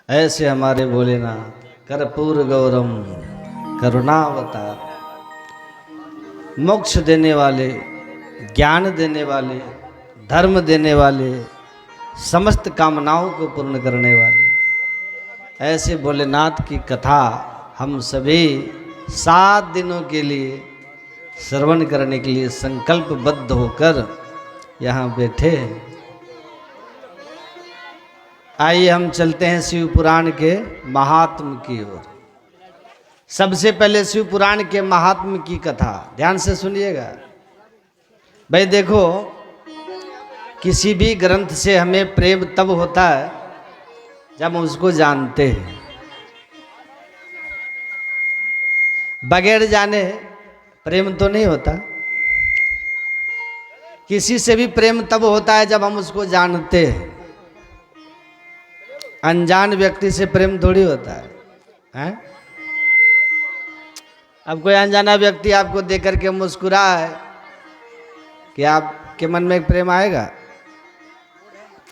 ऐसे हमारे भोलेनाथ कर्पूर गौरम करुणावतार, मोक्ष देने वाले, ज्ञान देने वाले, धर्म देने वाले, समस्त कामनाओं को पूर्ण करने वाले, ऐसे भोलेनाथ की कथा हम सभी 7 दिनों के लिए श्रवण करने के लिए संकल्पबद्ध होकर यहाँ बैठे हैं। आइए हम चलते हैं शिव पुराण के महात्म की ओर। सबसे पहले शिव पुराण के महात्म की कथा ध्यान से सुनिएगा। भाई देखो, किसी भी ग्रंथ से हमें प्रेम तब होता है जब हम उसको जानते हैं। बगैर जाने प्रेम तो नहीं होता। किसी से भी प्रेम तब होता है जब हम उसको जानते हैं। अनजान व्यक्ति से प्रेम थोड़ी होता है? अब कोई अनजाना व्यक्ति आपको देख करके मुस्कुराए कि आपके मन में एक प्रेम आएगा?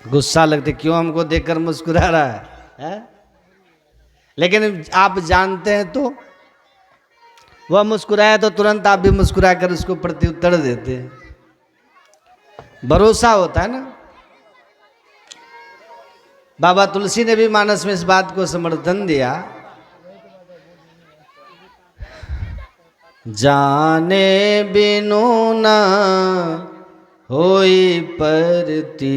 गुस्सा लगते, क्यों हमको देखकर मुस्कुरा रहा है? लेकिन आप जानते हैं तो वह मुस्कुराया तो तुरंत आप भी मुस्कुरा कर उसको प्रत्युत्तर देते हैं। भरोसा होता है ना। बाबा तुलसी ने भी मानस में इस बात को समर्थन दिया। जाने बिनु न होई प्रतीति,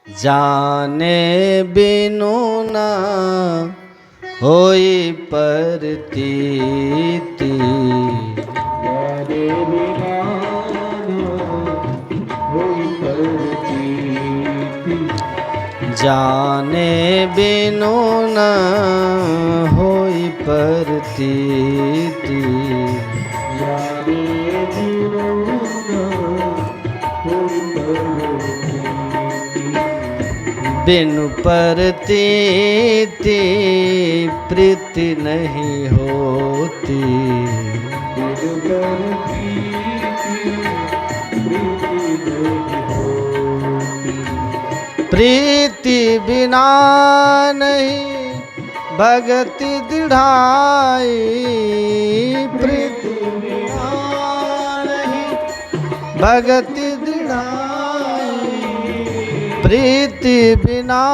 जाने बिनु न होई प्रतीति, जाने बिनु न होई प्रतीति, बिनु प्रतीति प्रीति नहीं होती, प्रीति बिना नहीं भगति दृढ़ाई, प्रीति बिना नहीं भगति दृढ़ाई, प्रीति बिना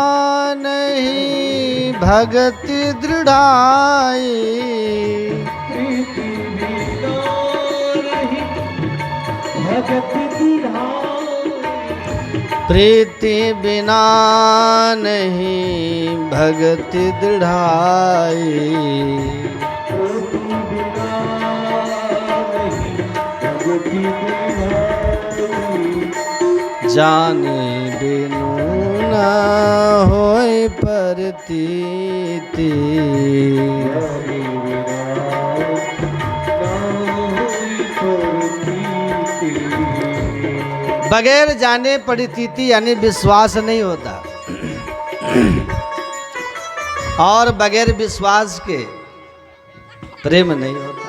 नहीं भगति दृढ़ाई, प्रीति बिना नहीं भगति दृढ़ाई, प्रीति बिना नहीं भगति दृढ़ाई, जाने बिनु न होय प्रतीति, बगैर जाने परिस्थिति यानी विश्वास नहीं होता, और बगैर विश्वास के प्रेम नहीं होता।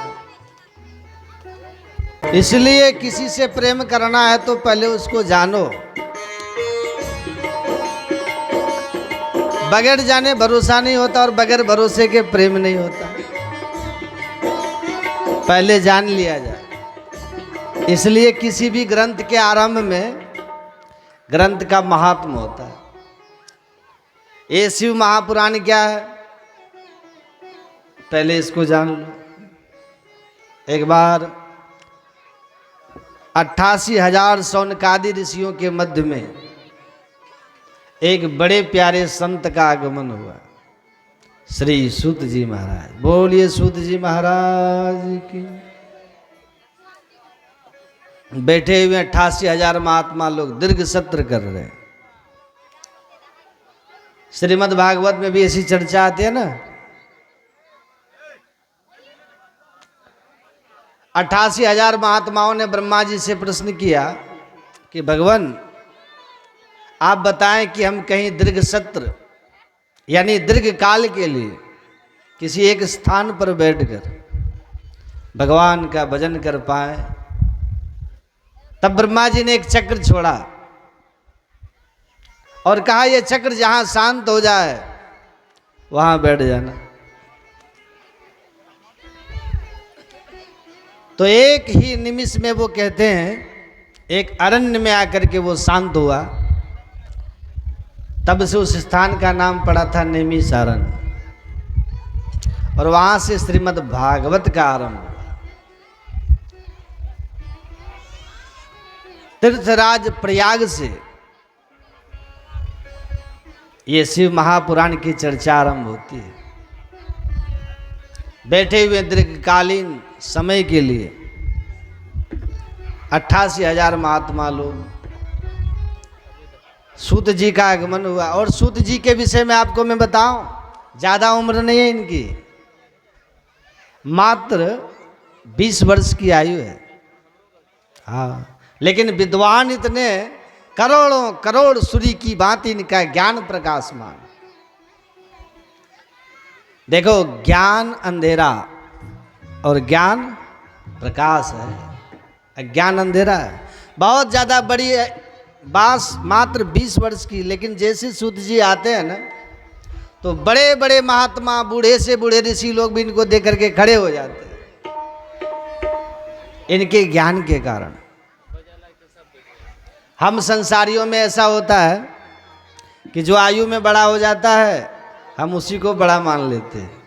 इसलिए किसी से प्रेम करना है तो पहले उसको जानो। बगैर जाने भरोसा नहीं होता और बगैर भरोसे के प्रेम नहीं होता। पहले जान लिया जाए। इसलिए किसी भी ग्रंथ के आरंभ में ग्रंथ का महात्म होता है। ये शिव महापुराण क्या है, पहले इसको जान लो। एक बार 88,000 शौनकादि ऋषियों के मध्य में एक बड़े प्यारे संत का आगमन हुआ, श्री सूत जी महाराज। बोलिए सूत जी महाराज की। बैठे हुए 88,000 महात्मा लोग दीर्घ सत्र कर रहे हैं। श्रीमद् भागवत में भी ऐसी चर्चा आती है ना। 88,000 महात्माओं ने ब्रह्मा जी से प्रश्न किया कि भगवान आप बताएं कि हम कहीं दीर्घ सत्र यानी दीर्घ काल के लिए किसी एक स्थान पर बैठकर भगवान का भजन कर पाए। तब ब्रह्मा जी ने एक चक्र छोड़ा और कहा ये चक्र जहां शांत हो जाए वहां बैठ जाना। तो एक ही निमिष में वो कहते हैं एक अरण्य में आकर के वो शांत हुआ, तब से उस स्थान का नाम पड़ा था नैमिषारण्य, और वहां से श्रीमद् भागवत का आरंभ हुआ। तीर्थराज प्रयाग से ये शिव महापुराण की चर्चा आरंभ होती है। बैठे हुए दीर्घकालीन समय के लिए 88,000 महात्मा लोग, सूत जी का आगमन हुआ। और सूत जी के विषय में आपको मैं बताऊं, ज्यादा उम्र नहीं है इनकी, मात्र 20 वर्ष की आयु है। हाँ, लेकिन विद्वान इतने करोड़ों करोड़ सूर्य की भांति इनका ज्ञान प्रकाशमान। देखो, ज्ञान अंधेरा और ज्ञान प्रकाश है, अज्ञान अंधेरा है। बहुत ज्यादा बड़ी बात मात्र 20 वर्ष की, लेकिन जैसे सूत जी आते हैं ना, तो बड़े बड़े महात्मा, बूढ़े से बूढ़े ऋषि लोग भी इनको देख करके खड़े हो जाते हैं, इनके ज्ञान के कारण। हम संसारियों में ऐसा होता है कि जो आयु में बड़ा हो जाता है हम उसी को बड़ा मान लेते हैं,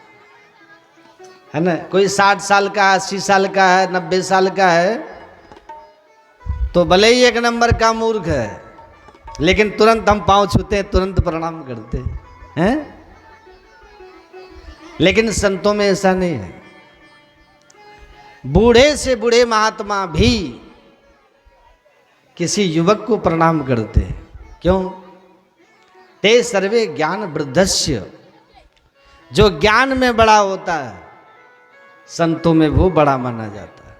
है ना। कोई 60 साल का, 80 साल का है, 90 साल का है, तो भले ही एक नंबर का मूर्ख है, लेकिन तुरंत हम पांव छूते हैं, तुरंत प्रणाम करते हैं। लेकिन संतों में ऐसा नहीं है। बूढ़े से बूढ़े महात्मा भी किसी युवक को प्रणाम करते हैं। क्यों? ते सर्वे ज्ञान वृद्धस्य, जो ज्ञान में बड़ा होता है संतों में वो बड़ा माना जाता है।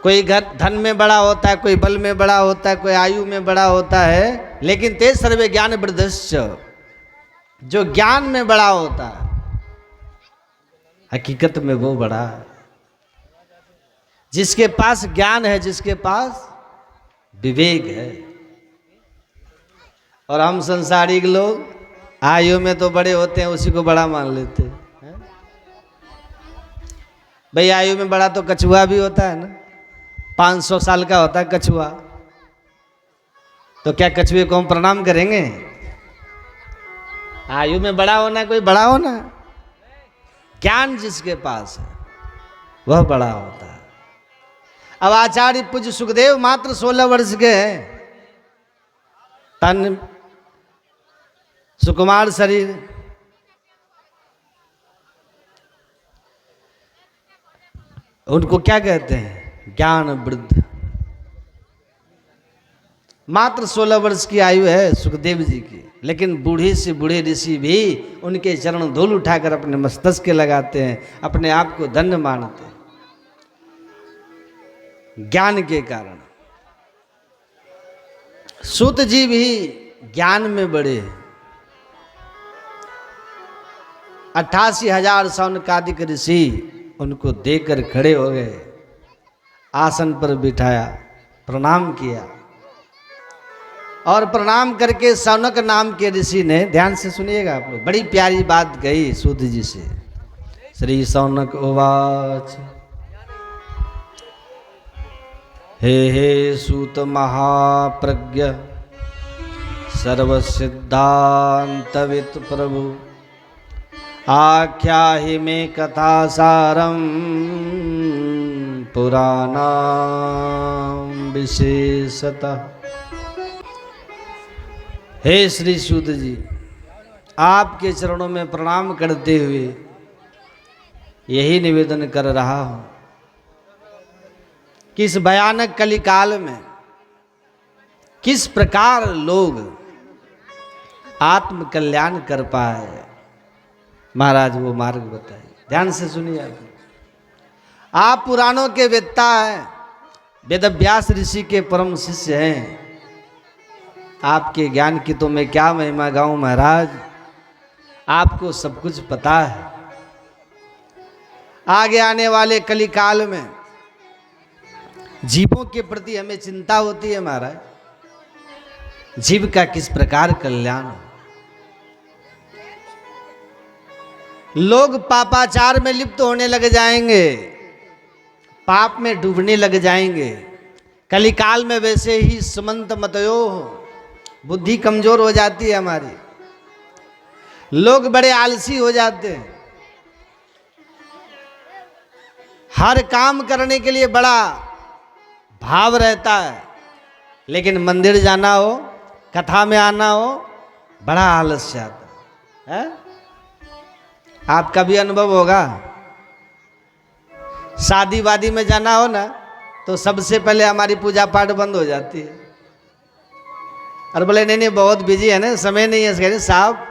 कोई धन में बड़ा होता है, कोई बल में बड़ा होता है, कोई आयु में बड़ा होता है, लेकिन ते सर्वे ज्ञान वृद्धस्य, जो ज्ञान में बड़ा होता है हकीकत में वो बड़ा है। जिसके पास ज्ञान है, जिसके पास विवेक है। और हम संसारिक लोग आयु में तो बड़े होते हैं, उसी को बड़ा मान लेते हैं। भाई आयु में बड़ा तो कछुआ भी होता है ना, 500 साल का होता है कछुआ, तो क्या कछुए को हम प्रणाम करेंगे? आयु में बड़ा होना कोई बड़ा होना, ज्ञान जिसके पास है वह बड़ा होता है। अब आचार्य पूज्य सुखदेव मात्र 16 वर्ष के हैं, तन सुकुमार शरीर, उनको क्या कहते हैं? ज्ञान वृद्ध। मात्र 16 वर्ष की आयु है सुखदेव जी की, लेकिन बूढ़े से बूढ़े ऋषि भी उनके चरण धूल उठाकर अपने मस्तक के लगाते हैं, अपने आप को धन्य मानते हैं ज्ञान के कारण। सूत जी भी ज्ञान में बड़े, 88,000 सौनकादिक ऋषि उनको देखकर खड़े हो गए, आसन पर बिठाया, प्रणाम किया। और प्रणाम करके सौनक नाम के ऋषि ने, ध्यान से सुनिएगा आप लोग, बड़ी प्यारी बात कही सूत जी से। श्री सौनक उवाच, हे हे सूत महाप्रज्ञ सर्वसिद्धांतवित् प्रभु, आख्याहि मे कथा सारम पुराणाम विशेषतः। हे श्री सूत जी, आपके चरणों में प्रणाम करते हुए यही निवेदन कर रहा हूं कि इस भयानक कलिकाल में किस प्रकार लोग आत्म कल्याण कर पाए, महाराज वो मार्ग बताइए। ध्यान से सुनिए। आप पुराणों के वेत्ता हैं, वेदव्यास ऋषि के परम शिष्य हैं, आपके ज्ञान की तो मैं क्या महिमा गाऊं महाराज, आपको सब कुछ पता है। आगे आने वाले कलिकाल में जीवों के प्रति हमें चिंता होती है महाराज, जीव का किस प्रकार कल्याण हो। लोग पापाचार में लिप्त होने लग जाएंगे, पाप में डूबने लग जाएंगे। कलिकाल में वैसे ही सुमंत मतयो, बुद्धि कमजोर हो जाती है हमारी, लोग बड़े आलसी हो जाते हैं। हर काम करने के लिए बड़ा भाव रहता है, लेकिन मंदिर जाना हो, कथा में आना हो, बड़ा आलस्य आता है। आपका भी अनुभव होगा, शादी वादी में जाना हो ना तो सबसे पहले हमारी पूजा पाठ बंद हो जाती है। और बोले नहीं नहीं बहुत बिजी है ना, समय नहीं है। कह साहब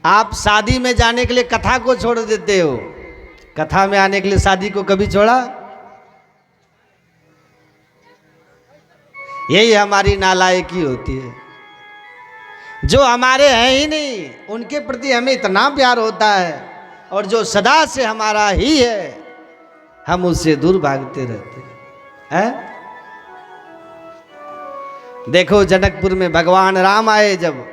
आप शादी में जाने के लिए कथा को छोड़ देते हो, कथा में आने के लिए शादी को कभी छोड़ा? यही हमारी नालायकी होती है। जो हमारे हैं ही नहीं उनके प्रति हमें इतना प्यार होता है, और जो सदा से हमारा ही है हम उससे दूर भागते रहते हैं। देखो जनकपुर में भगवान राम आए, जब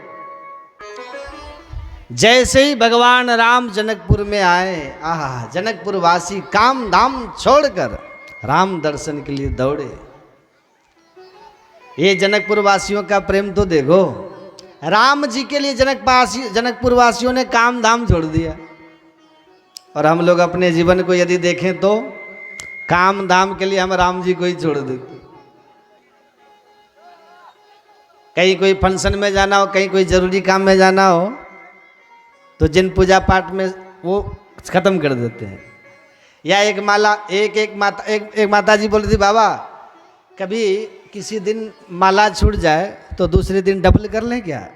जैसे ही भगवान राम जनकपुर में आए, आहा जनकपुर वासी काम धाम छोड़कर राम दर्शन के लिए दौड़े। ये जनकपुर वासियों का प्रेम तो देखो, राम जी के लिए जनकपुर वासियों ने काम धाम छोड़ दिया। और हम लोग अपने जीवन को यदि देखें तो काम धाम के लिए हम राम जी को ही छोड़ देते। कहीं कोई फंक्शन में जाना हो, कहीं कोई जरूरी काम में जाना हो, तो जिन पूजा पाठ में वो खत्म कर देते हैं। या एक माता जी बोल रही थी, बाबा कभी किसी दिन माला छूट जाए तो दूसरे दिन डबल कर लें क्या?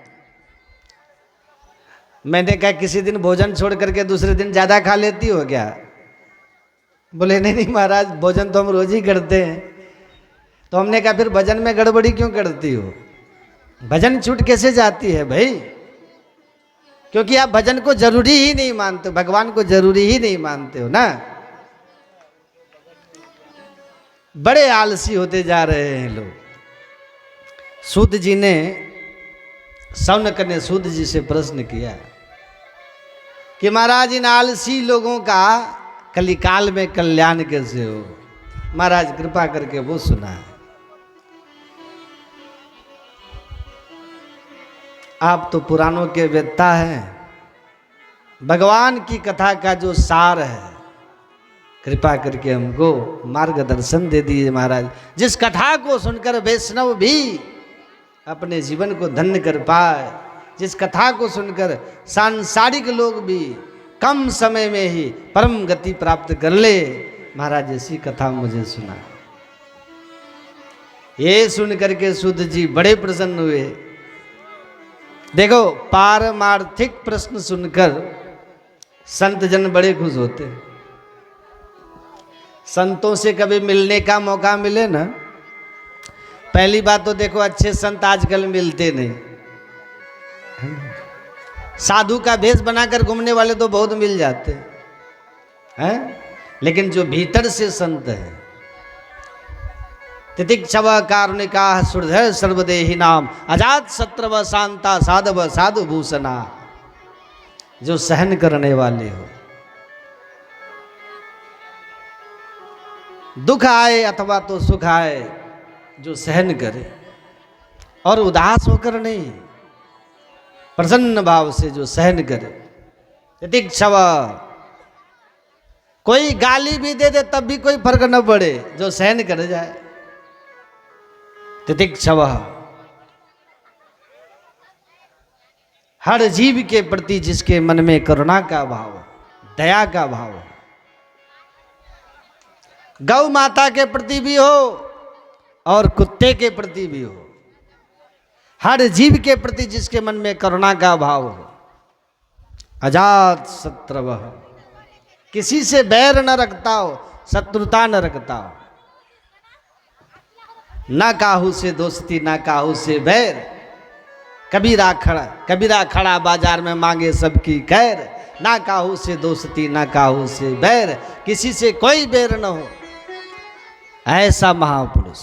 मैंने कहा किसी दिन भोजन छोड़ करके दूसरे दिन ज़्यादा खा लेती हो क्या? बोले नहीं नहीं महाराज, भोजन तो हम रोज ही करते हैं। तो हमने कहा फिर भजन में गड़बड़ी क्यों करती हो? भजन छूट कैसे जाती है भाई? क्योंकि आप भजन को जरूरी ही नहीं मानते हो, भगवान को जरूरी ही नहीं मानते हो ना। बड़े आलसी होते जा रहे हैं लोग। सूत जी ने, शौनक ने सूत जी से प्रश्न किया कि महाराज इन आलसी लोगों का कलिकाल में कल्याण कैसे हो? महाराज कृपा करके वो सुना। आप तो पुराणों के वेत्ता हैं, भगवान की कथा का जो सार है कृपा करके हमको मार्गदर्शन दे दीजिए महाराज। जिस कथा को सुनकर वैष्णव भी अपने जीवन को धन्य कर पाए, जिस कथा को सुनकर सांसारिक लोग भी कम समय में ही परम गति प्राप्त कर ले, महाराज ऐसी कथा मुझे सुना। ये सुन करके सूत जी बड़े प्रसन्न हुए। देखो पारमार्थिक प्रश्न सुनकर संत जन बड़े खुश होते हैं। संतों से कभी मिलने का मौका मिले ना, पहली बात तो देखो अच्छे संत आजकल मिलते नहीं। साधु का भेष बनाकर घूमने वाले तो बहुत मिल जाते हैं, लेकिन जो भीतर से संत है, तितिक्षव कारुणिका सुहृदय सर्वदेही नाम अजात शत्रव शांता साधव साधु भूषणा, जो सहन करने वाले हो, दुख आए अथवा तो सुख आए, जो सहन करे और उदास होकर नहीं, प्रसन्न भाव से जो सहन करे। तितिक्षव, कोई गाली भी दे दे तब भी कोई फर्क न पड़े, जो सहन कर जाए। तितिक्षव, हर जीव के प्रति जिसके मन में करुणा का भाव, दया का भाव, गौ माता के प्रति भी हो और कुत्ते के प्रति भी हो, हर जीव के प्रति जिसके मन में करुणा का भाव हो। अजात शत्रव, किसी से बैर न रखता हो, शत्रुता न रखता हो, ना काहू से दोस्ती ना काहू से बैर। कबीरा खड़ा बाजार में मांगे सबकी खैर, ना काहू से दोस्ती ना काहू से बैर। किसी से कोई बैर न हो, ऐसा महापुरुष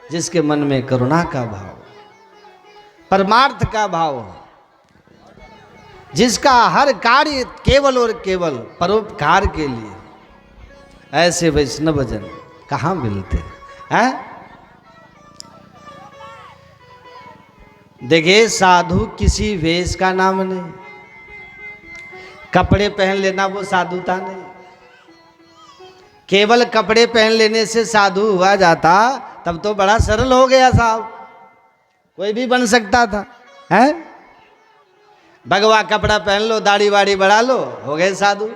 जिसके मन में करुणा का भाव, परमार्थ का भाव हो, जिसका हर कार्य केवल और केवल परोपकार के लिए, ऐसे वैष्णव जन कहाँ मिलते हैं? देखिए, साधु किसी वेश का नाम नहीं, कपड़े पहन लेना वो साधुता नहीं। केवल कपड़े पहन लेने से साधु हुआ जाता तब तो बड़ा सरल हो गया साहब, कोई भी बन सकता था, हैं? भगवा कपड़ा पहन लो, दाढ़ी वाड़ी बढ़ा लो, हो गए साधु।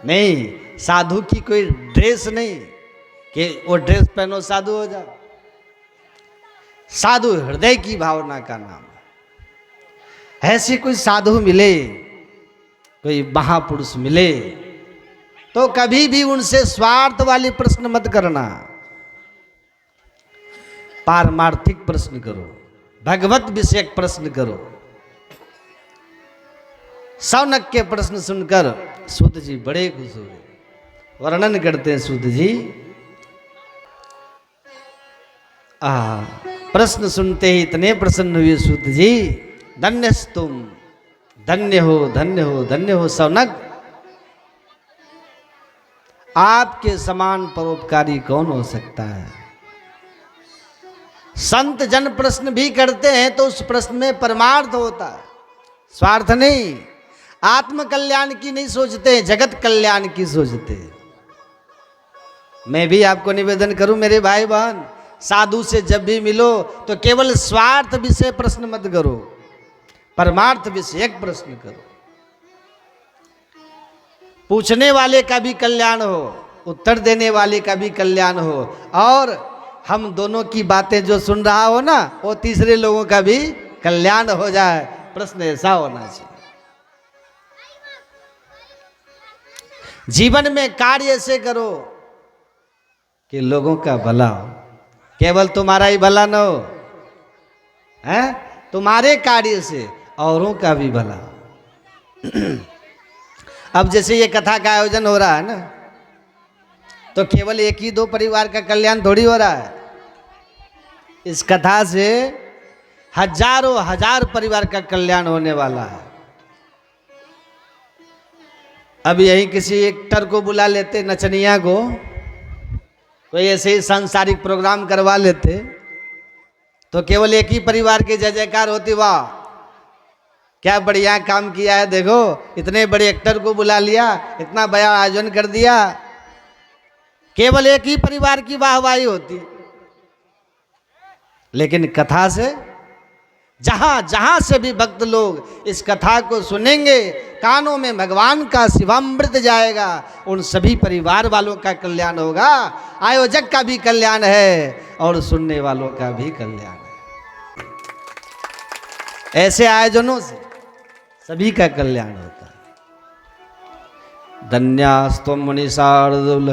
नहीं, साधु की कोई ड्रेस नहीं कि वो ड्रेस पहनो साधु हो जाओ। साधु हृदय की भावना का नाम है। ऐसे कोई साधु मिले, कोई महापुरुष मिले तो कभी भी उनसे स्वार्थ वाली प्रश्न मत करना, पारमार्थिक प्रश्न करो, भगवत विषयक प्रश्न करो। शौनक के प्रश्न सुनकर सूत जी बड़े खुश हुए। वर्णन करते हैं सूत जी, प्रश्न सुनते ही इतने प्रसन्न हुए सूत जी, धन्यस्तुम, धन्य हो, धन्य हो, धन्य हो शौनक, आपके समान परोपकारी कौन हो सकता है। संत जन प्रश्न भी करते हैं तो उस प्रश्न में परमार्थ होता है, स्वार्थ नहीं। आत्म कल्याण की नहीं सोचते, जगत कल्याण की सोचते। मैं भी आपको निवेदन करूं मेरे भाई बहन, साधु से जब भी मिलो तो केवल स्वार्थ विषय प्रश्न मत करो, परमार्थ विषयक प्रश्न करो। पूछने वाले का भी कल्याण हो, उत्तर देने वाले का भी कल्याण हो, और हम दोनों की बातें जो सुन रहा हो ना, वो तीसरे लोगों का भी कल्याण हो जाए। प्रश्न ऐसा होना चाहिए। जीवन में कार्य ऐसे करो कि लोगों का भला हो, केवल तुम्हारा ही भला न हो, हैं? तुम्हारे कार्य से औरों का भी भला हो। अब जैसे ये कथा का आयोजन हो रहा है ना, तो केवल एक ही दो परिवार का कल्याण थोड़ी हो रहा है। इस कथा से हजारों हजार परिवार का कल्याण होने वाला है। अब यही किसी एक्टर को बुला लेते, नचनिया को, कोई ऐसे ही सांसारिक प्रोग्राम करवा लेते, तो केवल एक ही परिवार की जय जयकार होती, वाह क्या बढ़िया काम किया है, देखो इतने बड़े एक्टर को बुला लिया, इतना बड़ा आयोजन कर दिया, केवल एक ही परिवार की वाहवाही होती। लेकिन कथा से जहां जहां से भी भक्त लोग इस कथा को सुनेंगे, कानों में भगवान का शिवामृत जाएगा, उन सभी परिवार वालों का कल्याण होगा, आयोजक का भी कल्याण है और सुनने वालों का भी कल्याण है। ऐसे आयोजनों से सभी का कल्याण होता है। धन्यास्त्वं मुनिशार्दूल,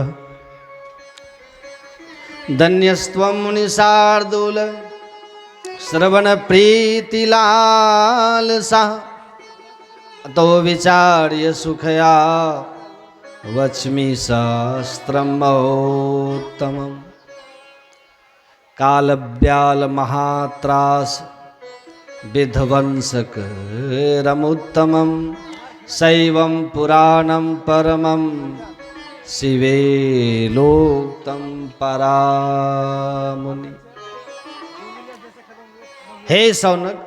धन्यस्त्वं मुनिशार्दूल, श्रवण प्रीति लालसा, तो विचार्य सुखया वच्मि शास्त्रं महोत्तमम्। कालव्याल महात्रास विध्वंसक रमुत्तमं, शैवं पुराणं परमं शिवेलोक्तं परामुनि। हे शौनक,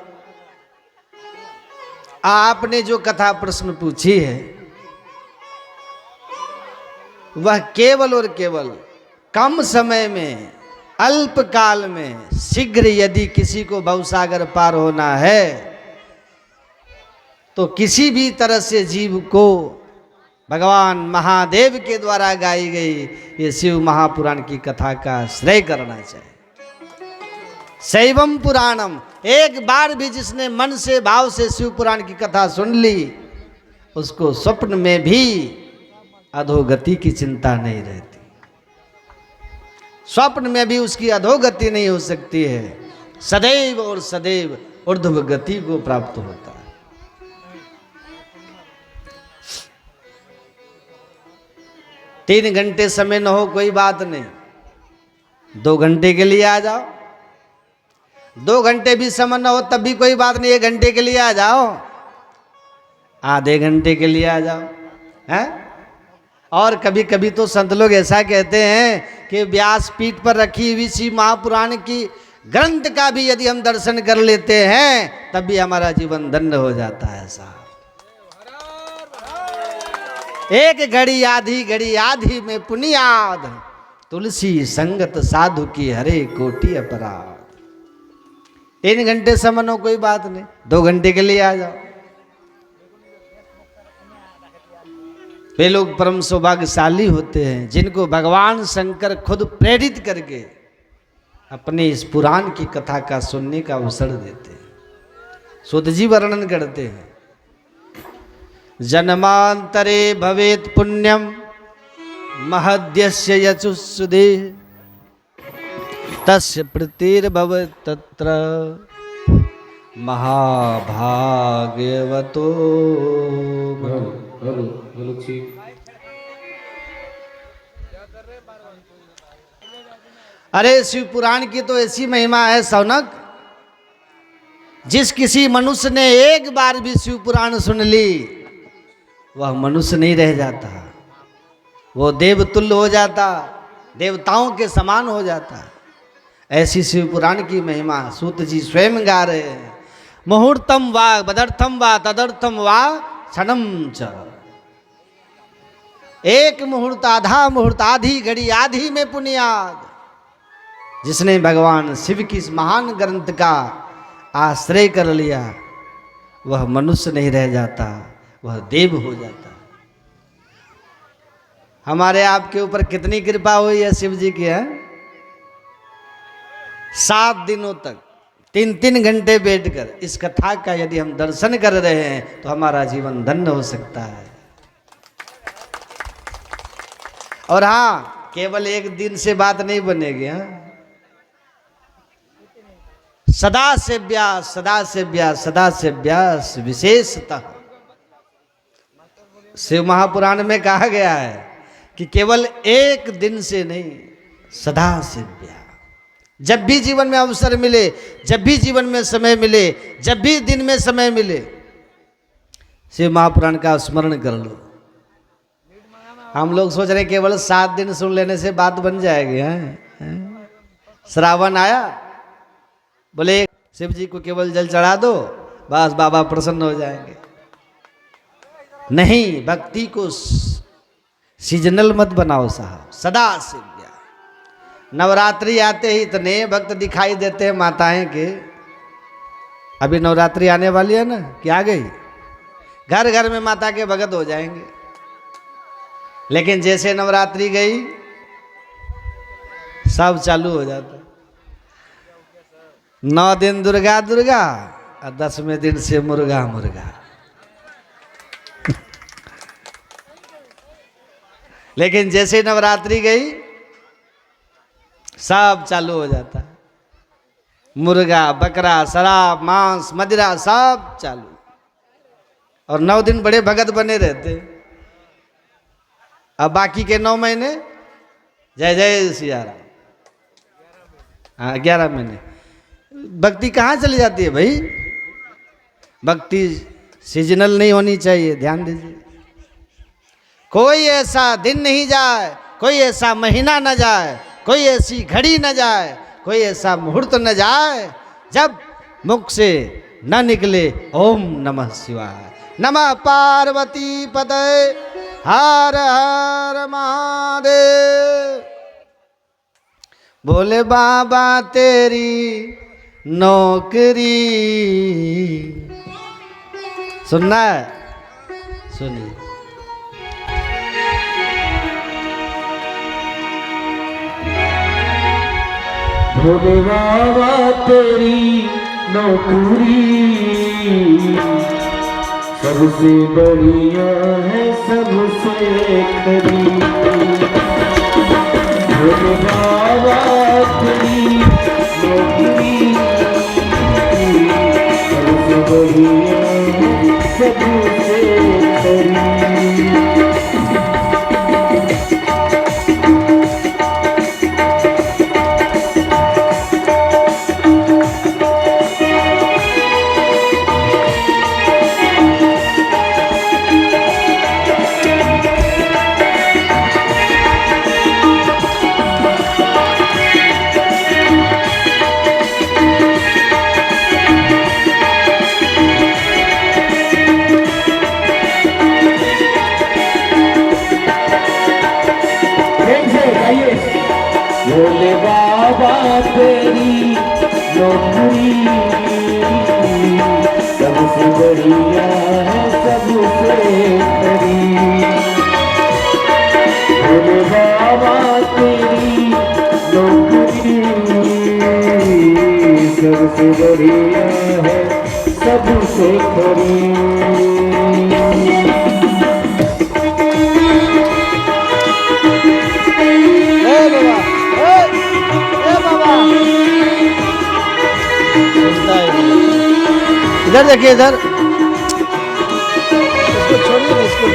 आपने जो कथा प्रश्न पूछी है वह केवल और केवल कम समय में, अल्प काल में, शीघ्र यदि किसी को भवसागर पार होना है तो किसी भी तरह से जीव को भगवान महादेव के द्वारा गाई गई ये शिव महापुराण की कथा का श्रेय करना चाहिए। शैवम पुराणम, एक बार भी जिसने मन से भाव से शिव पुराण की कथा सुन ली, उसको स्वप्न में भी अधोगति की चिंता नहीं रहती, स्वप्न में भी उसकी अधोगति नहीं हो सकती है, सदैव और सदैव ऊर्ध्व गति को प्राप्त होता है। 3 घंटे समय न हो कोई बात नहीं, 2 घंटे के लिए आ जाओ। 2 घंटे भी समय न हो तब भी कोई बात नहीं, 1 घंटे के लिए आ जाओ, आधे घंटे के लिए आ जाओ, हैं? और कभी कभी तो संत लोग ऐसा कहते हैं कि व्यास पीठ पर रखी हुई श्री महापुराण की ग्रंथ का भी यदि हम दर्शन कर लेते हैं तब भी हमारा जीवन धन्य हो जाता है साहब। एक घड़ी आधी में पुनियाद, तुलसी संगत साधु की हरे कोटि अपराध। 3 घंटे समय न हो कोई बात नहीं, 2 घंटे के लिए आ जाओ। वे लोग परम सौभाग्यशाली होते हैं जिनको भगवान शंकर खुद प्रेरित करके अपने इस पुराण की कथा का सुनने का अवसर देते हैं। सूत जी वर्णन करते हैं, जन्मांतरे भवेत पुण्यम महद्यस्य यचुस्सुदे तस्य प्रतिर्भवत तत्र महाभाग्यवतो। अरे शिव पुराण की तो ऐसी महिमा है सौनक, जिस किसी मनुष्य ने एक बार भी शिव पुराण सुन ली वह मनुष्य नहीं रह जाता, वो देवतुल्य हो जाता, देवताओं के समान हो जाता। ऐसी शिव पुराण की महिमा सूत जी स्वयं गा रहे हैं। मुहूर्तम वा बदर्थम वा तदर्थम वा क्षणम च, एक मुहूर्त आधा मुहूर्त आधी घड़ी आधी में पुनियाद। जिसने भगवान शिव की इस महान ग्रंथ का आश्रय कर लिया वह मनुष्य नहीं रह जाता, वह देव हो जाता। हमारे आपके ऊपर कितनी कृपा हुई है शिव जी की है। 7 दिनों तक 3-3 घंटे बैठकर इस कथा का यदि हम दर्शन कर रहे हैं तो हमारा जीवन धन्य हो सकता है। और हाँ, केवल एक दिन से बात नहीं बनेगी, हाँ? सदा सेव्यास सदा सेव्यास सदा सेव्यास विशेषतः शिव महापुराण में कहा गया है कि केवल एक दिन से नहीं, सदा सेव्या। जब भी जीवन में अवसर मिले, जब भी जीवन में समय मिले, जब भी दिन में समय मिले, शिव महापुराण का स्मरण कर लो। हम लोग सोच रहे केवल 7 दिन सुन लेने से बात बन जाएगी, हैं? श्रावण आया, बोले शिव जी को केवल जल चढ़ा दो, बस बाबा प्रसन्न हो जाएंगे। नहीं, भक्ति को सीजनल मत बनाओ साहब, सदा सेव्या। नवरात्रि आते ही इतने भक्त दिखाई देते हैं माताएं के। अभी नवरात्रि आने वाली है ना, कि आ गई? घर घर में माता के भगत हो जाएंगे। लेकिन जैसे नवरात्रि गई सब चालू हो जाता। 9 दिन दुर्गा दुर्गा और 10वें दिन से मुर्गा मुर्गा। लेकिन जैसे नवरात्रि गई सब चालू हो जाता। मुर्गा बकरा शराब मांस मदिरा सब चालू। और 9 दिन बड़े भगत बने रहते। अब बाकी के 9 महीने जय जय सिया राम। हाँ, 11 महीने भक्ति कहाँ चली जाती है भाई? भक्ति सीजनल नहीं होनी चाहिए, ध्यान दीजिए। कोई ऐसा दिन नहीं जाए, कोई ऐसा महीना न जाए, कोई ऐसी घड़ी न जाए, कोई ऐसा मुहूर्त न जाए जब मुख से न निकले ओम नमः शिवाय, नमः पार्वती पतये, हर हर महादेव। बोले बाबा तेरी नौकरी। सुनना है? सुनिए। भोले बाबा तेरी नौकरी सबसे बढ़िया है, सबसे खरी। भोले बाबा तेरी नौकरी सबसे बढ़िया है, सबसे खरी। भोले बाबा तेरी नौकरी सबसे बढ़िया है सबसे खरी। भोले बाबा तेरी नौकरी सबसे बढ़िया है सबसे खरी। इधर देखिए, इधर इसको छोड़िए ना, इसको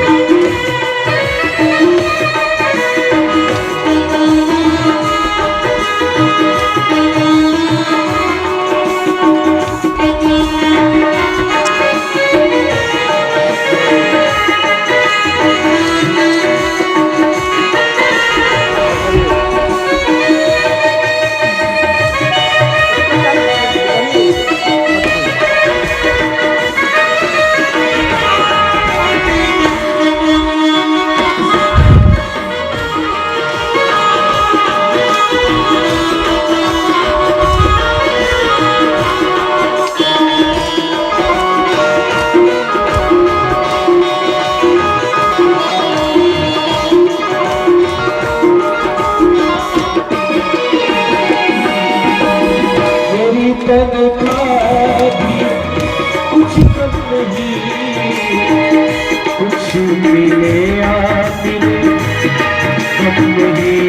कुछ कम नहीं, कुछ मिले या मिले कम नहीं।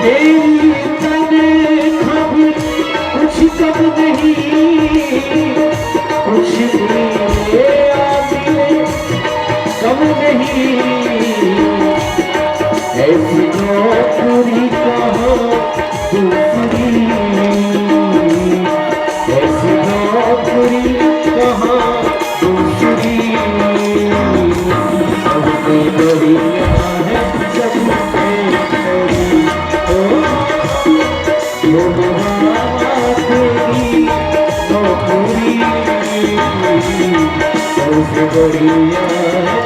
मेरी तनख्वाह भी कुछ कम नहीं, कुछ मिले या मिले कम नहीं। ऐसी नौकरी कहाँ दूसरी, ऐसी नौकरी कहाँ दूसरी। सबसे बढ़िया है सबसे खरी। ओ भोले बाबा तेरी नौकरी सबसे बढ़िया है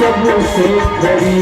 सबसे खरी।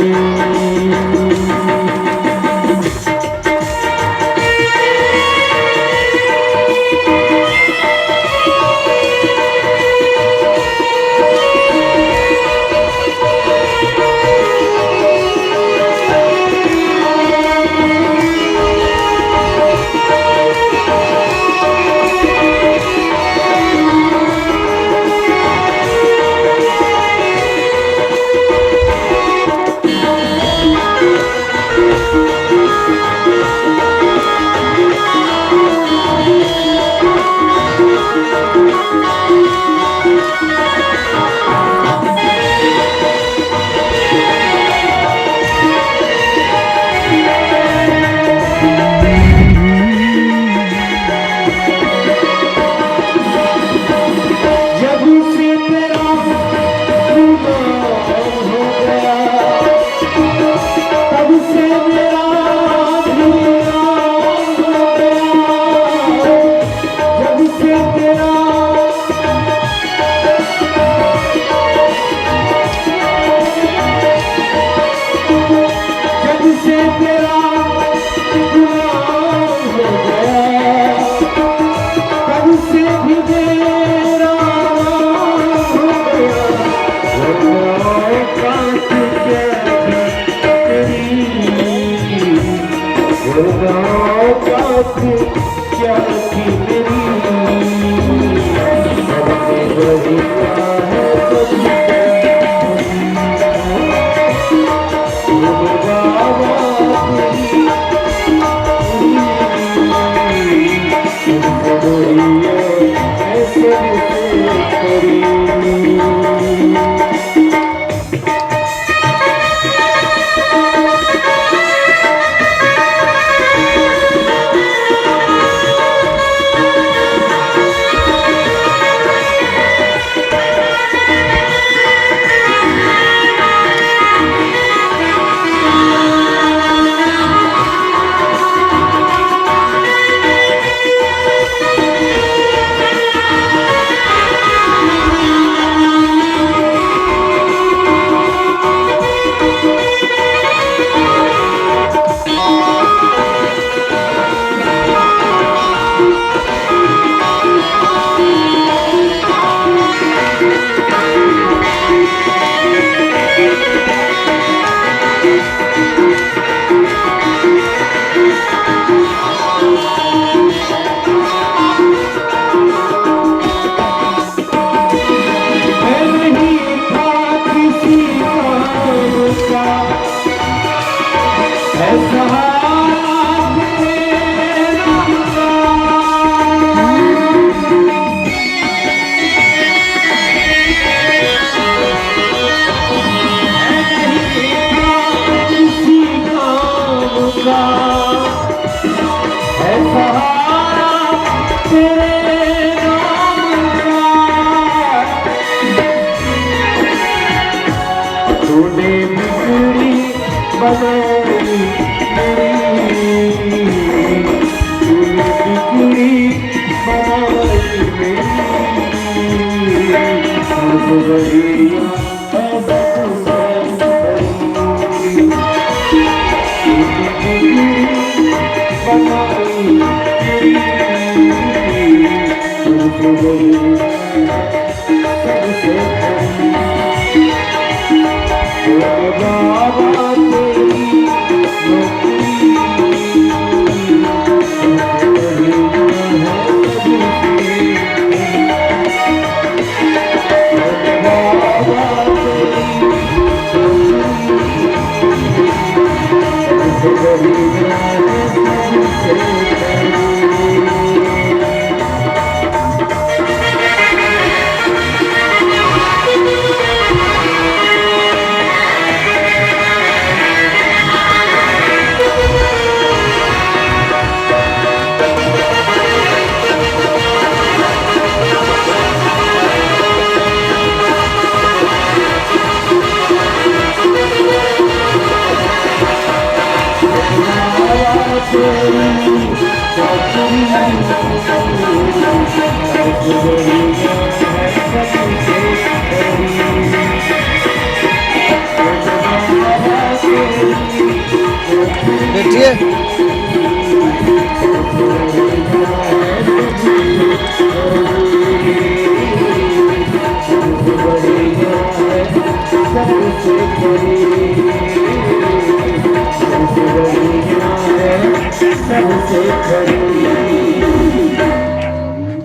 तूने बिगड़ी बनाई मेरी, तूने बिगड़ी बनाई मेरी, अब बढ़िया ऐसा बैठिए।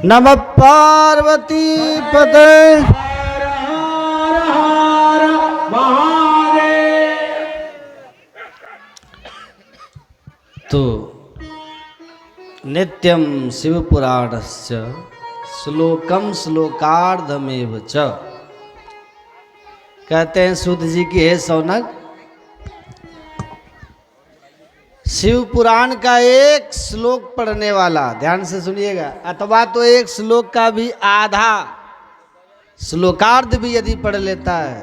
नमः पार्वती पते। तो नित्यं शिवपुराणस्य श्लोकम श्लोकार्धमेव च। कहते हैं सूत जी की हे सौनक, शिव पुराण का एक श्लोक पढ़ने वाला, ध्यान से सुनिएगा, अथवा तो एक श्लोक का भी आधा श्लोकार्ध भी यदि पढ़ लेता है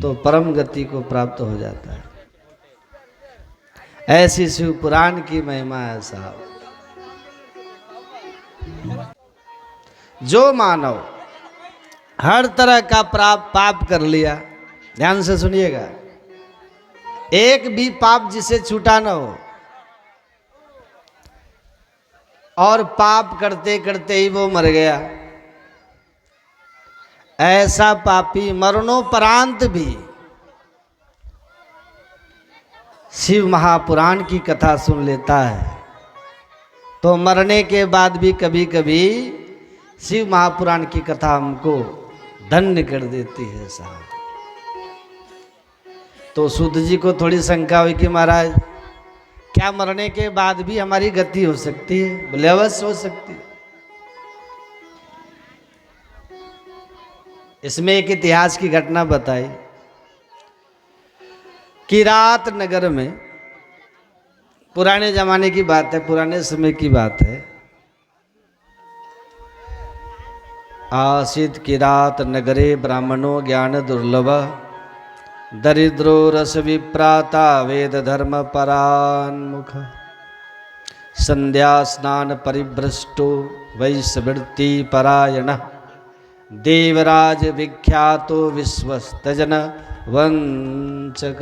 तो परम गति को प्राप्त हो जाता है। ऐसी शिव पुराण की महिमा है साहब। जो मानव हर तरह का पाप कर लिया, ध्यान से सुनिएगा, एक भी पाप जिसे छूटा न हो और पाप करते करते ही वो मर गया, ऐसा पापी मरणोपरांत भी शिव महापुराण की कथा सुन लेता है तो मरने के बाद भी कभी कभी शिव महापुराण की कथा हमको धन्य कर देती है साहब। तो सूत जी को थोड़ी शंका हुई कि महाराज क्या मरने के बाद भी हमारी गति हो सकती है? बोले अवश्य हो सकती है। इसमें एक इतिहास की घटना बताई कि रात नगर में, पुराने जमाने की बात है, पुराने समय की बात है, आसीत की रात नगरे ब्राह्मणों ज्ञान दुर्लभ, दरिद्रो रस विप्राता वेद धर्म परान्मुख, संध्या स्नान परिभ्रष्टो वैश्यवृत्ति परायण, देवराज विख्यातो विश्वस्तजन वंचक।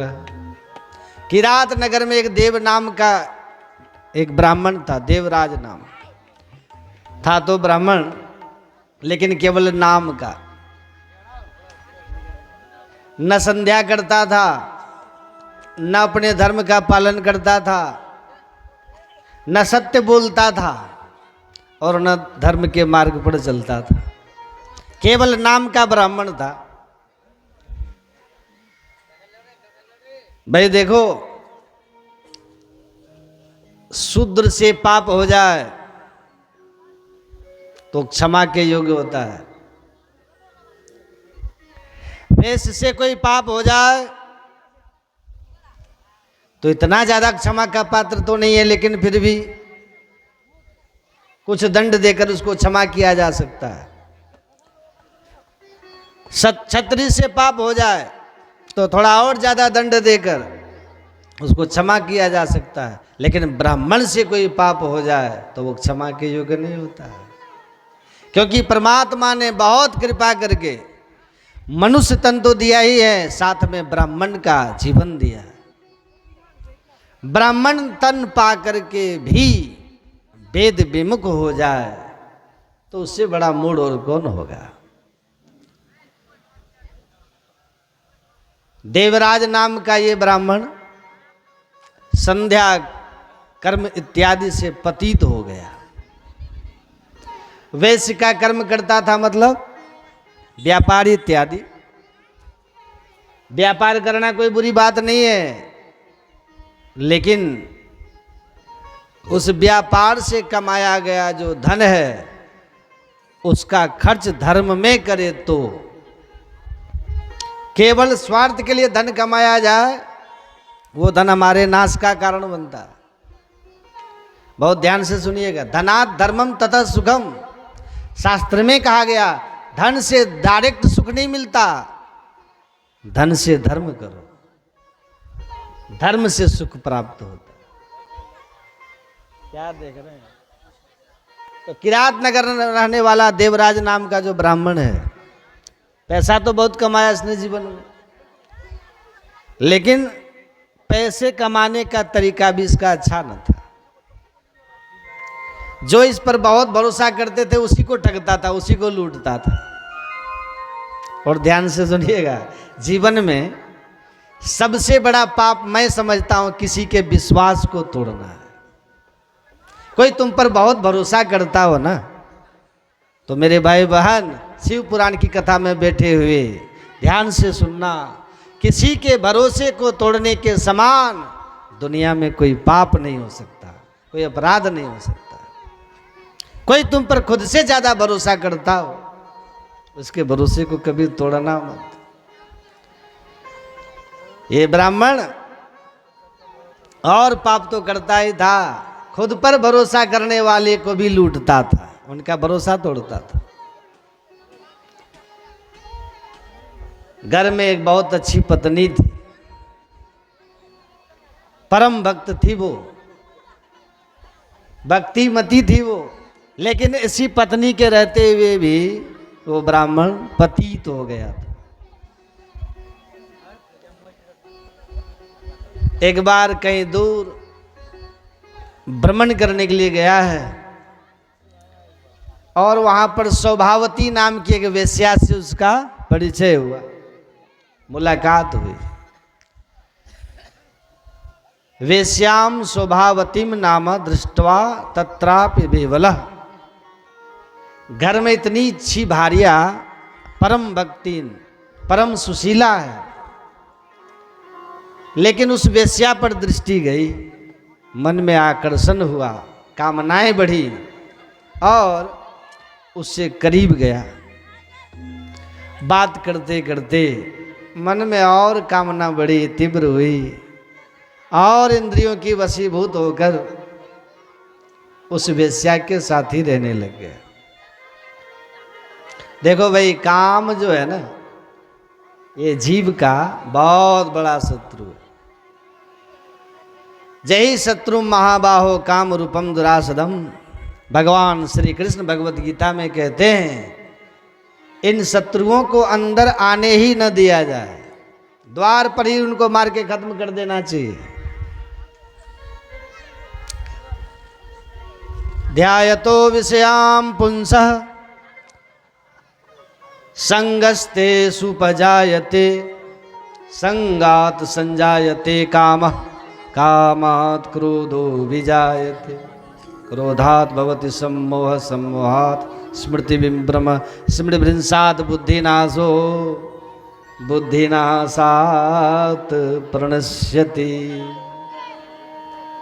किरात नगर में एक देव नाम का एक ब्राह्मण था, देवराज नाम था। तो ब्राह्मण लेकिन केवल नाम का, न संध्या करता था, न अपने धर्म का पालन करता था, न सत्य बोलता था और न धर्म के मार्ग पर चलता था, केवल नाम का ब्राह्मण था। भाई देखो, शूद्र से पाप हो जाए तो क्षमा के योग्य होता है, वैश्य से कोई पाप हो जाए तो इतना ज्यादा क्षमा का पात्र तो नहीं है, लेकिन फिर भी कुछ दंड देकर उसको क्षमा किया जा सकता है। क्षत्रिय से पाप हो जाए तो थोड़ा और ज़्यादा दंड देकर उसको क्षमा किया जा सकता है, लेकिन ब्राह्मण से कोई पाप हो जाए तो वो क्षमा के योग्य नहीं होता है, क्योंकि परमात्मा ने बहुत कृपा करके मनुष्य तन तो दिया ही है, साथ में ब्राह्मण का जीवन दिया है। ब्राह्मण तन पा करके भी वेद विमुख हो जाए तो उससे बड़ा मूढ़ और कौन होगा। देवराज नाम का ये ब्राह्मण संध्या कर्म इत्यादि से पतित हो गया। वैश्य का कर्म करता था, मतलब व्यापार इत्यादि। व्यापार करना कोई बुरी बात नहीं है, लेकिन उस व्यापार से कमाया गया जो धन है उसका खर्च धर्म में करे तो, केवल स्वार्थ के लिए धन कमाया जाए वो धन हमारे नाश का कारण बनता है। बहुत ध्यान से सुनिएगा, धनात् धर्मम तथा सुखम। शास्त्र में कहा गया धन से डायरेक्ट सुख नहीं मिलता, धन से धर्म करो, धर्म से सुख प्राप्त होता। क्या देख रहे हैं? तो किरात नगर रहने वाला देवराज नाम का जो ब्राह्मण है, पैसा तो बहुत कमाया इसने जीवन में, लेकिन पैसे कमाने का तरीका भी इसका अच्छा न था। जो इस पर बहुत भरोसा करते थे उसी को ठगता था, उसी को लूटता था। और ध्यान से सुनिएगा, जीवन में सबसे बड़ा पाप मैं समझता हूं किसी के विश्वास को तोड़ना है। कोई तुम पर बहुत भरोसा करता हो ना, तो मेरे भाई बहन शिव पुराण की कथा में बैठे हुए ध्यान से सुनना, किसी के भरोसे को तोड़ने के समान दुनिया में कोई पाप नहीं हो सकता, कोई अपराध नहीं हो सकता। कोई तुम पर खुद से ज्यादा भरोसा करता हो, उसके भरोसे को कभी तोड़ना मत। ये ब्राह्मण और पाप तो करता ही था, खुद पर भरोसा करने वाले को भी लूटता था, उनका भरोसा तोड़ता था। घर में एक बहुत अच्छी पत्नी थी, परम भक्त थी वो, भक्तिमती थी वो, लेकिन इसी पत्नी के रहते हुए भी वो ब्राह्मण पतित हो गया था। एक बार कहीं दूर भ्रमण करने के लिए गया है और वहां पर सौभावती नाम की एक वेश्या से उसका परिचय हुआ, मुलाकात हुई। वेश्याम स्वभावतीम नाम दृष्टवा तत्रापि विवलः। घर में इतनी अच्छी भार्या, परम भक्तिन, परम सुशीला है, लेकिन उस वेश्या पर दृष्टि गई, मन में आकर्षण हुआ, कामनाएं बढ़ी और उससे करीब गया। बात करते करते मन में और कामना बड़ी तीव्र हुई और इंद्रियों की वशीभूत होकर उस वेश्या के साथ ही रहने लग गया। देखो भाई, काम जो है ना, ये जीव का बहुत बड़ा शत्रु है। जय शत्रु महाबाहो काम रूपम दुरासदम। भगवान श्री कृष्ण भगवत गीता में कहते हैं, इन शत्रुओं को अंदर आने ही न दिया जाए, द्वार पर ही उनको मार के खत्म कर देना चाहिए। ध्यायतो विषयाम पुंसः संगस्ते सुपजायते संगात संजायते कामः कामात् क्रोधो विजायते क्रोधात् भवति सम्मोह सम्मोहात् स्मृति विभ्रम स्मृतिभ्रंशात् बुद्धिनाशो बुद्धिनाशात् प्रणश्यति।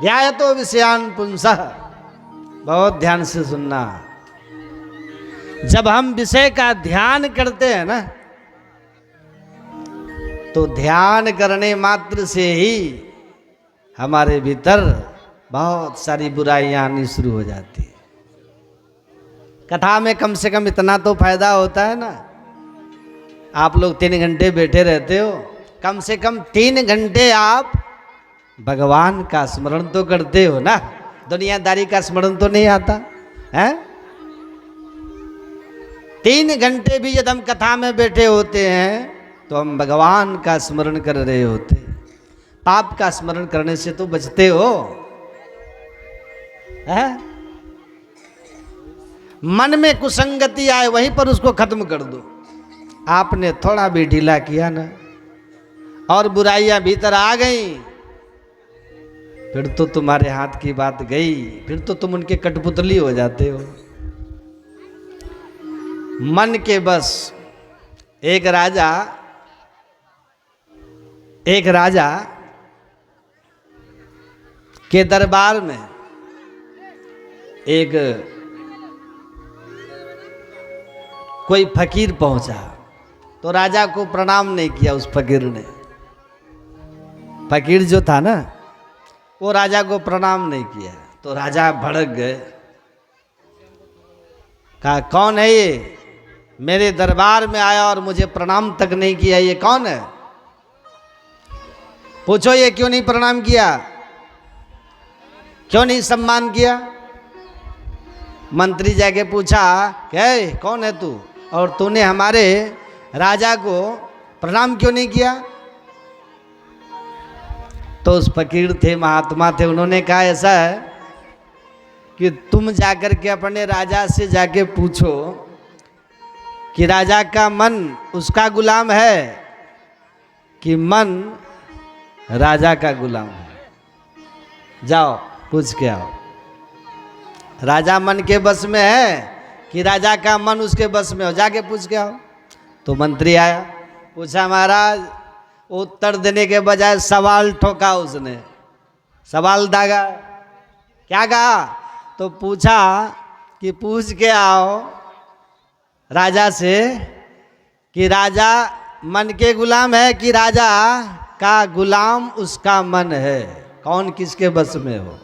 ध्यायतो विषयान् पुंसः। बहुत ध्यान से सुनना, जब हम विषय का ध्यान करते हैं ना, तो ध्यान करने मात्र से ही हमारे भीतर बहुत सारी बुराइयां आनी शुरू हो जाती है। कथा में कम से कम इतना तो फायदा होता है ना, आप लोग 3 घंटे बैठे रहते हो, कम से कम 3 घंटे आप भगवान का स्मरण तो करते हो ना, दुनियादारी का स्मरण तो नहीं आता है। 3 घंटे भी यदि हम कथा में बैठे होते हैं तो हम भगवान का स्मरण कर रहे होते। पाप का स्मरण करने से तो बचते हो है? मन में कुसंगति आए वहीं पर उसको खत्म कर दो। आपने थोड़ा भी ढीला किया ना और बुराइयां भीतर आ गई, फिर तो तुम्हारे हाथ की बात गई, फिर तो तुम उनके कठपुतली हो जाते हो। मन के बस। एक राजा के दरबार में एक कोई फकीर पहुंचा, तो राजा को प्रणाम नहीं किया उस फकीर ने। फकीर जो था ना वो राजा को प्रणाम नहीं किया, तो राजा भड़क गए। कहा कौन है ये, मेरे दरबार में आया और मुझे प्रणाम तक नहीं किया, ये कौन है? पूछो ये क्यों नहीं प्रणाम किया, क्यों नहीं सम्मान किया? मंत्री जाके पूछा क्या कौन है तू, और तूने हमारे राजा को प्रणाम क्यों नहीं किया? तो उस फकीर थे, महात्मा थे, उन्होंने कहा ऐसा है कि तुम जाकर के अपने राजा से जाके पूछो कि राजा का मन उसका गुलाम है कि मन राजा का गुलाम है। जाओ पूछ के आओ, राजा मन के बस में है कि राजा का मन उसके बस में हो, जाके पूछ के आओ। तो मंत्री आया, पूछा महाराज, उत्तर देने के बजाय सवाल ठोका उसने, सवाल दागा। क्या कहा? तो पूछा कि पूछ के आओ राजा से कि राजा मन के गुलाम है कि राजा का गुलाम उसका मन है, कौन किसके बस में हो?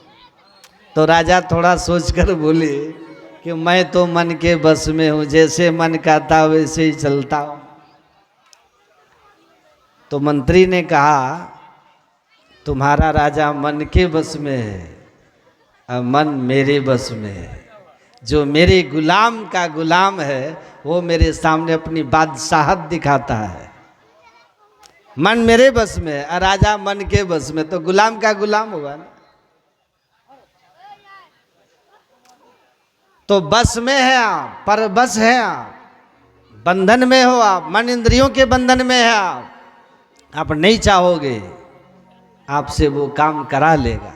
तो राजा थोड़ा सोचकर बोले कि मैं तो मन के बस में हूँ, जैसे मन कहता वैसे ही चलता हूँ। तो मंत्री ने कहा तुम्हारा राजा मन के बस में है और मन मेरे बस में है। जो मेरे गुलाम का गुलाम है वो मेरे सामने अपनी बादशाहत दिखाता है। मन मेरे बस में है और राजा मन के बस में, तो गुलाम का गुलाम होगा ना। तो बस में है आप, पर बस है आप, बंधन में हो आप, मन इंद्रियों के बंधन में है आप नहीं चाहोगे आपसे वो काम करा लेगा।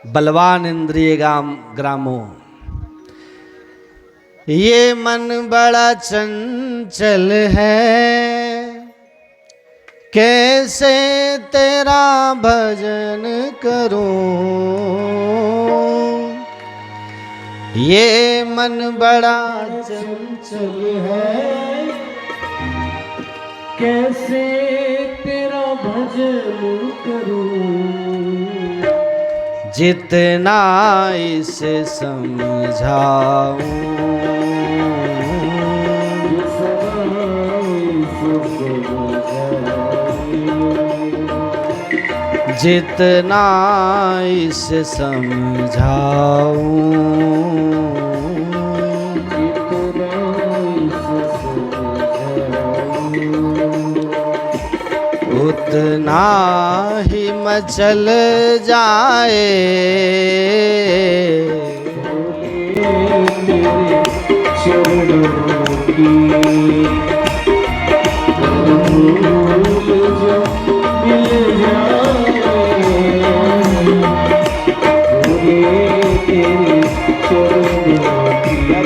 बलवान इंद्रिय ग्रामो, ये मन बड़ा चंचल है, कैसे तेरा भजन करूं। ये मन बड़ा चंचल है, कैसे तेरा भजन करूं। जितना इसे समझाऊं, जितना इसे समझाऊं, उतना ही मचल जाए चरणों की मिल जाए, तेरे चरणों की।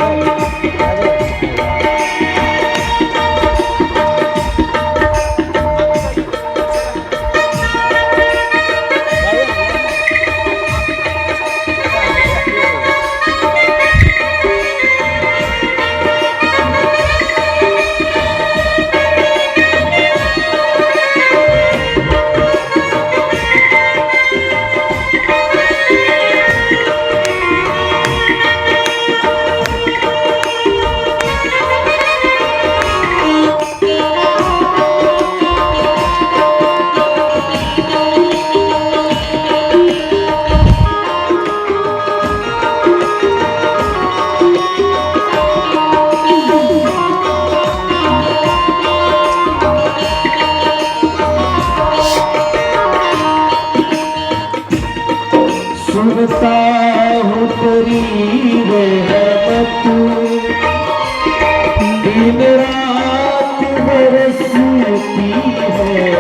दिन रात बरसती है।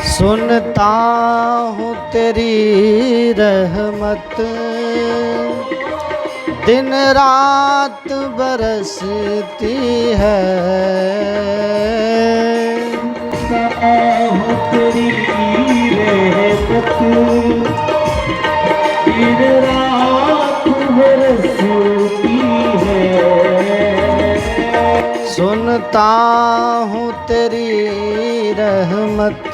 सुनता हूँ तेरी रहमत दिन रात बरसती है। हो तेरी रहमत दिन रात बरसती है। सुनता हूँ तेरी रहमत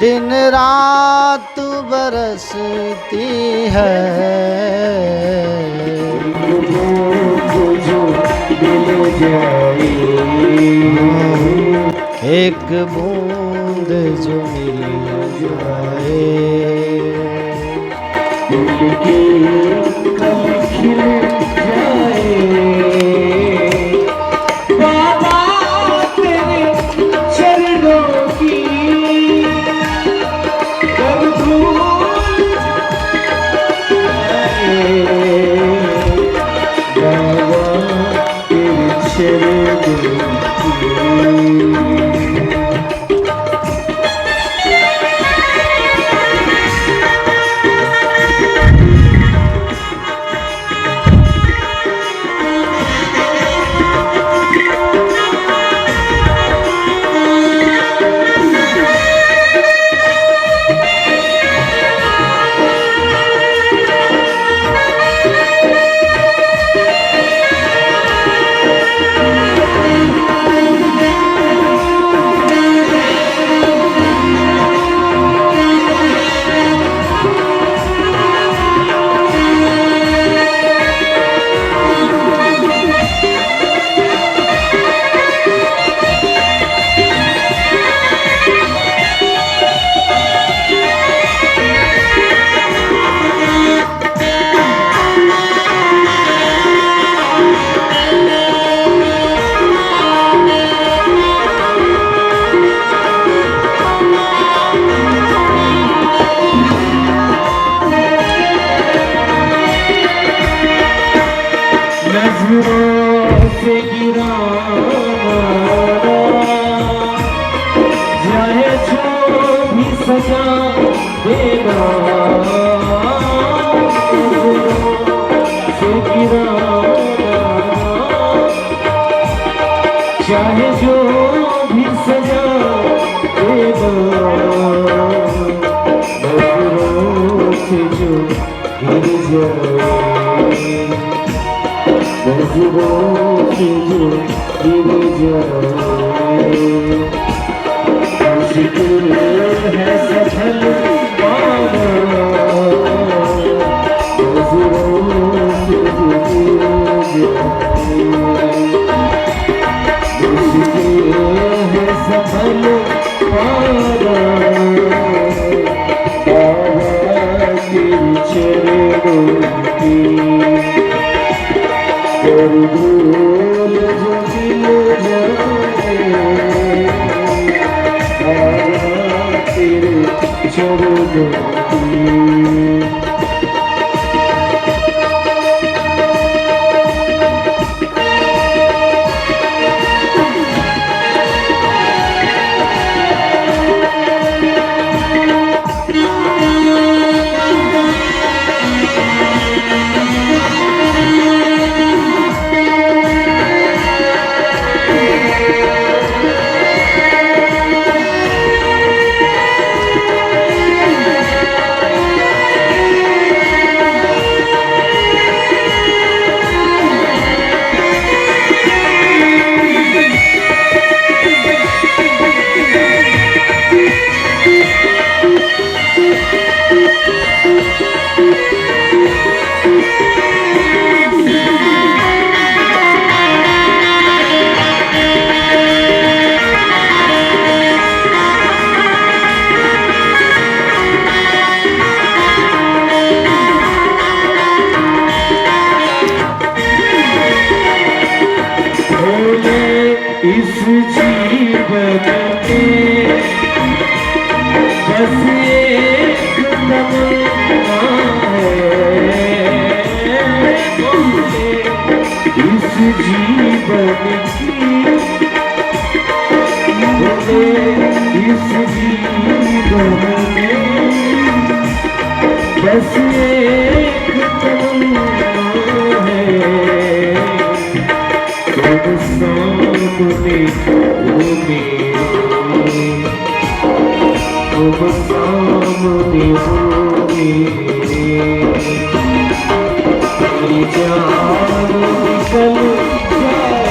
दिन रात बरसती है। जो दिल जाए एक बूंद जो मिल जाए दिल की कली खिल जाए। बाबा तेरे चरणों की कब भूल जाए। बाबा तेरे चरणों की नजरों से गिरा चाहे जो भी सजा देना। से गिरा चाहे जो भी सजा देना। नजरों से जो गिर जाए नजरों से जो गिर जाए। मुश्किल है सफल पाना। नजरों से जो गिर जाए। मुश्किल है सफल पाना। बाबा तेरे चरणों की भूल जो मिल जाए। बाबा तेरे चरणों की इस जीवन में बस एक तमन्ना है। जीवन की बोले इस जीवन में बस एक तमन्ना है तुम सामने हो मेरे तुम सामने हो मेरे जान निकल जाए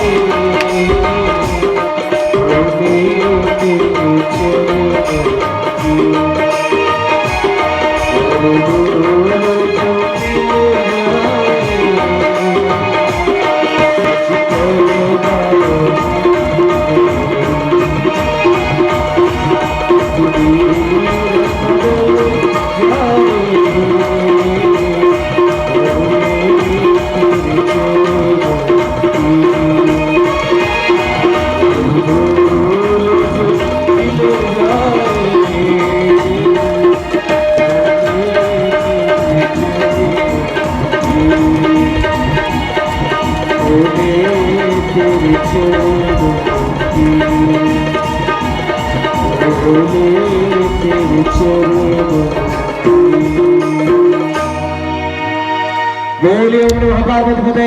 बोलिए ओम नमः पार्वती पते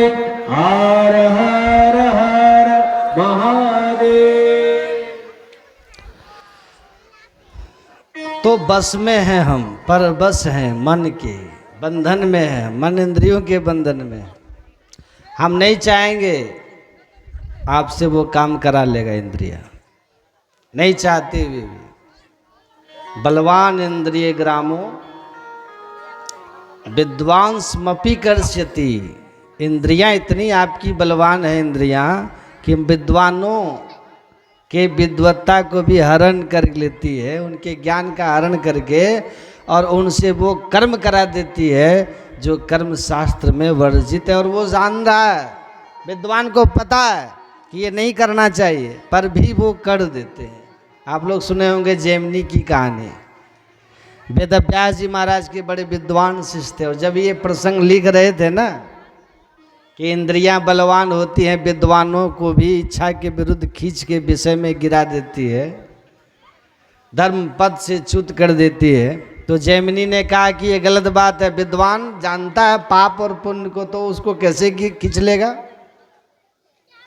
हर हर हर महादेव। तो बस में हैं हम, पर बस हैं मन के बंधन में है, मन इंद्रियों के बंधन में। हम नहीं चाहेंगे आपसे वो काम करा लेगा इंद्रिया, नहीं चाहते हुए भी। बलवान इंद्रिय ग्रामो विद्वांस मपी कर्ष्यति। इंद्रियां इतनी आपकी बलवान है इंद्रियां कि विद्वानों के विद्वत्ता को भी हरण कर लेती है, उनके ज्ञान का हरण करके, और उनसे वो कर्म करा देती है जो कर्म शास्त्र में वर्जित है। और वो जान रहा है, विद्वान को पता है कि ये नहीं करना चाहिए, पर भी वो कर देते हैं। आप लोग सुने होंगे जैमिनी की कहानी। वेदव्यास जी महाराज के बड़े विद्वान शिष्य थे, और जब ये प्रसंग लिख रहे थे ना कि इंद्रियां बलवान होती हैं, विद्वानों को भी इच्छा के विरुद्ध खींच के विषय में गिरा देती है, धर्म पद से च्युत कर देती है, तो जैमिनी ने कहा कि ये गलत बात है। विद्वान जानता है पाप और पुण्य को, तो उसको कैसे खींच लेगा?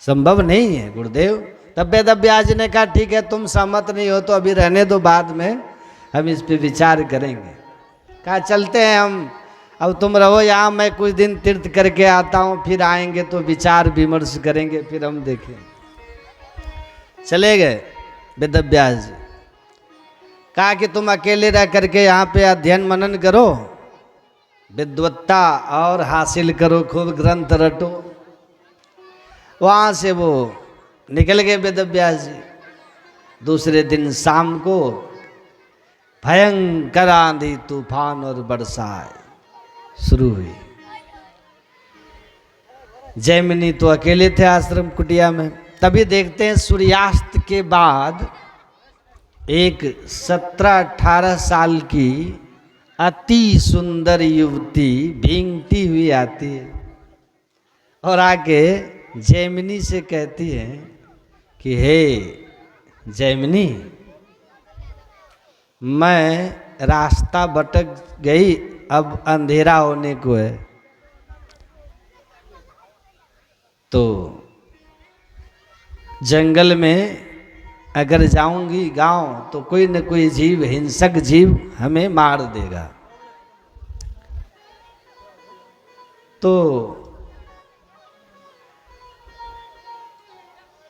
संभव नहीं है गुरुदेव। तब वेदव्यास जी ने कहा ठीक है, तुम सहमत नहीं हो तो अभी रहने दो, बाद में हम इस पे विचार करेंगे। कहा चलते हैं हम, अब तुम रहो यहाँ, मैं कुछ दिन तीर्थ करके आता हूँ, फिर आएंगे तो विचार विमर्श करेंगे, फिर हम देखें। चले गए वेदव्यास जी। कहा कि तुम अकेले रह करके यहाँ पे अध्ययन मनन करो, विद्वत्ता और हासिल करो, खूब ग्रंथ रटो। वहाँ से वो निकल गए वेदव्यास जी। दूसरे दिन शाम को भयंकर आंधी तूफान और बरसात शुरू हुई। जैमिनी तो अकेले थे आश्रम कुटिया में। तभी देखते हैं सूर्यास्त के बाद एक 17-18 साल की अति सुंदर युवती भींगती हुई आती है और आके जैमिनी से कहती है कि हे जैमिनी, मैं रास्ता भटक गई, अब अंधेरा होने को है, तो जंगल में अगर जाऊंगी गांव तो कोई न कोई जीव, हिंसक जीव हमें मार देगा। तो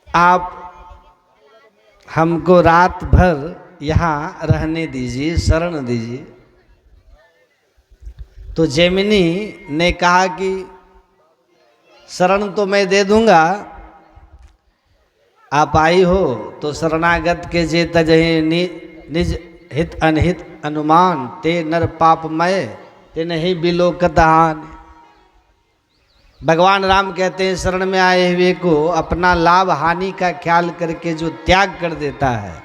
आप हमको रात भर यहाँ रहने दीजिए, शरण दीजिए। तो जैमिनी ने कहा कि शरण तो मैं दे दूंगा, आप आई हो तो शरणागत के जे तजहि निज हित अनहित अनुमान, ते नर पापमय ते नहीं बिलोकत हानि। भगवान राम कहते हैं शरण में आए हुए को अपना लाभ हानि का ख्याल करके जो त्याग कर देता है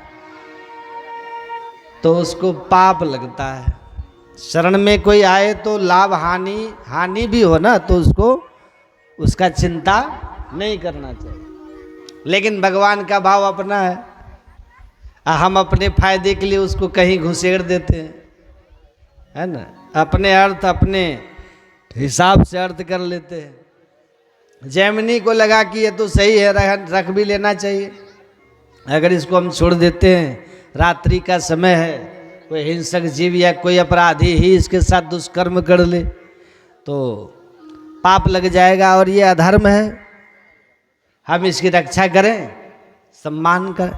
तो उसको पाप लगता है। शरण में कोई आए तो लाभ हानि भी हो ना, तो उसको उसका चिंता नहीं करना चाहिए। लेकिन भगवान का भाव अपना है, हम अपने फायदे के लिए उसको कहीं घुसेड़ देते हैं, है ना। अपने अर्थ अपने हिसाब से अर्थ कर लेते हैं। जैमिनी को लगा कि ये तो सही है, रख भी लेना चाहिए। अगर इसको हम छोड़ देते हैं, रात्रि का समय है, कोई हिंसक जीव या कोई अपराधी ही इसके साथ दुष्कर्म कर ले तो पाप लग जाएगा और ये अधर्म है, हम इसकी रक्षा करें, सम्मान करें।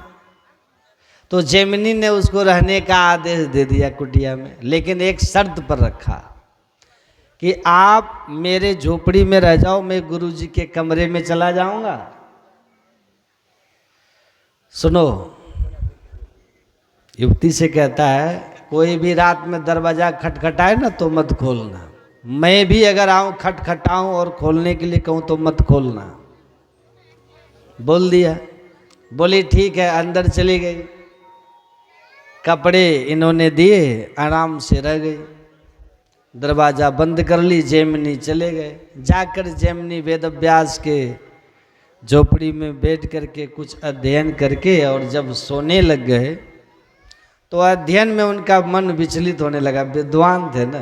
तो जैमिनी ने उसको रहने का आदेश दे दिया कुटिया में, लेकिन एक शर्त पर रखा कि आप मेरे झोपड़ी में रह जाओ, मैं गुरुजी के कमरे में चला जाऊंगा। सुनो, युवती से कहता है कोई भी रात में दरवाजा खटखटाए ना तो मत खोलना, मैं भी अगर आऊं खटखटाऊं और खोलने के लिए कहूं तो मत खोलना। बोल दिया। बोली ठीक है, अंदर चली गई, कपड़े इन्होंने दिए, आराम से रह गई, दरवाजा बंद कर ली, जैमिनी चले गए। जाकर जैमिनी वेद अभ्यास के झोपड़ी में बैठ करके कुछ अध्ययन करके और जब सोने लग गए तो अध्ययन में उनका मन विचलित होने लगा। विद्वान थे ना,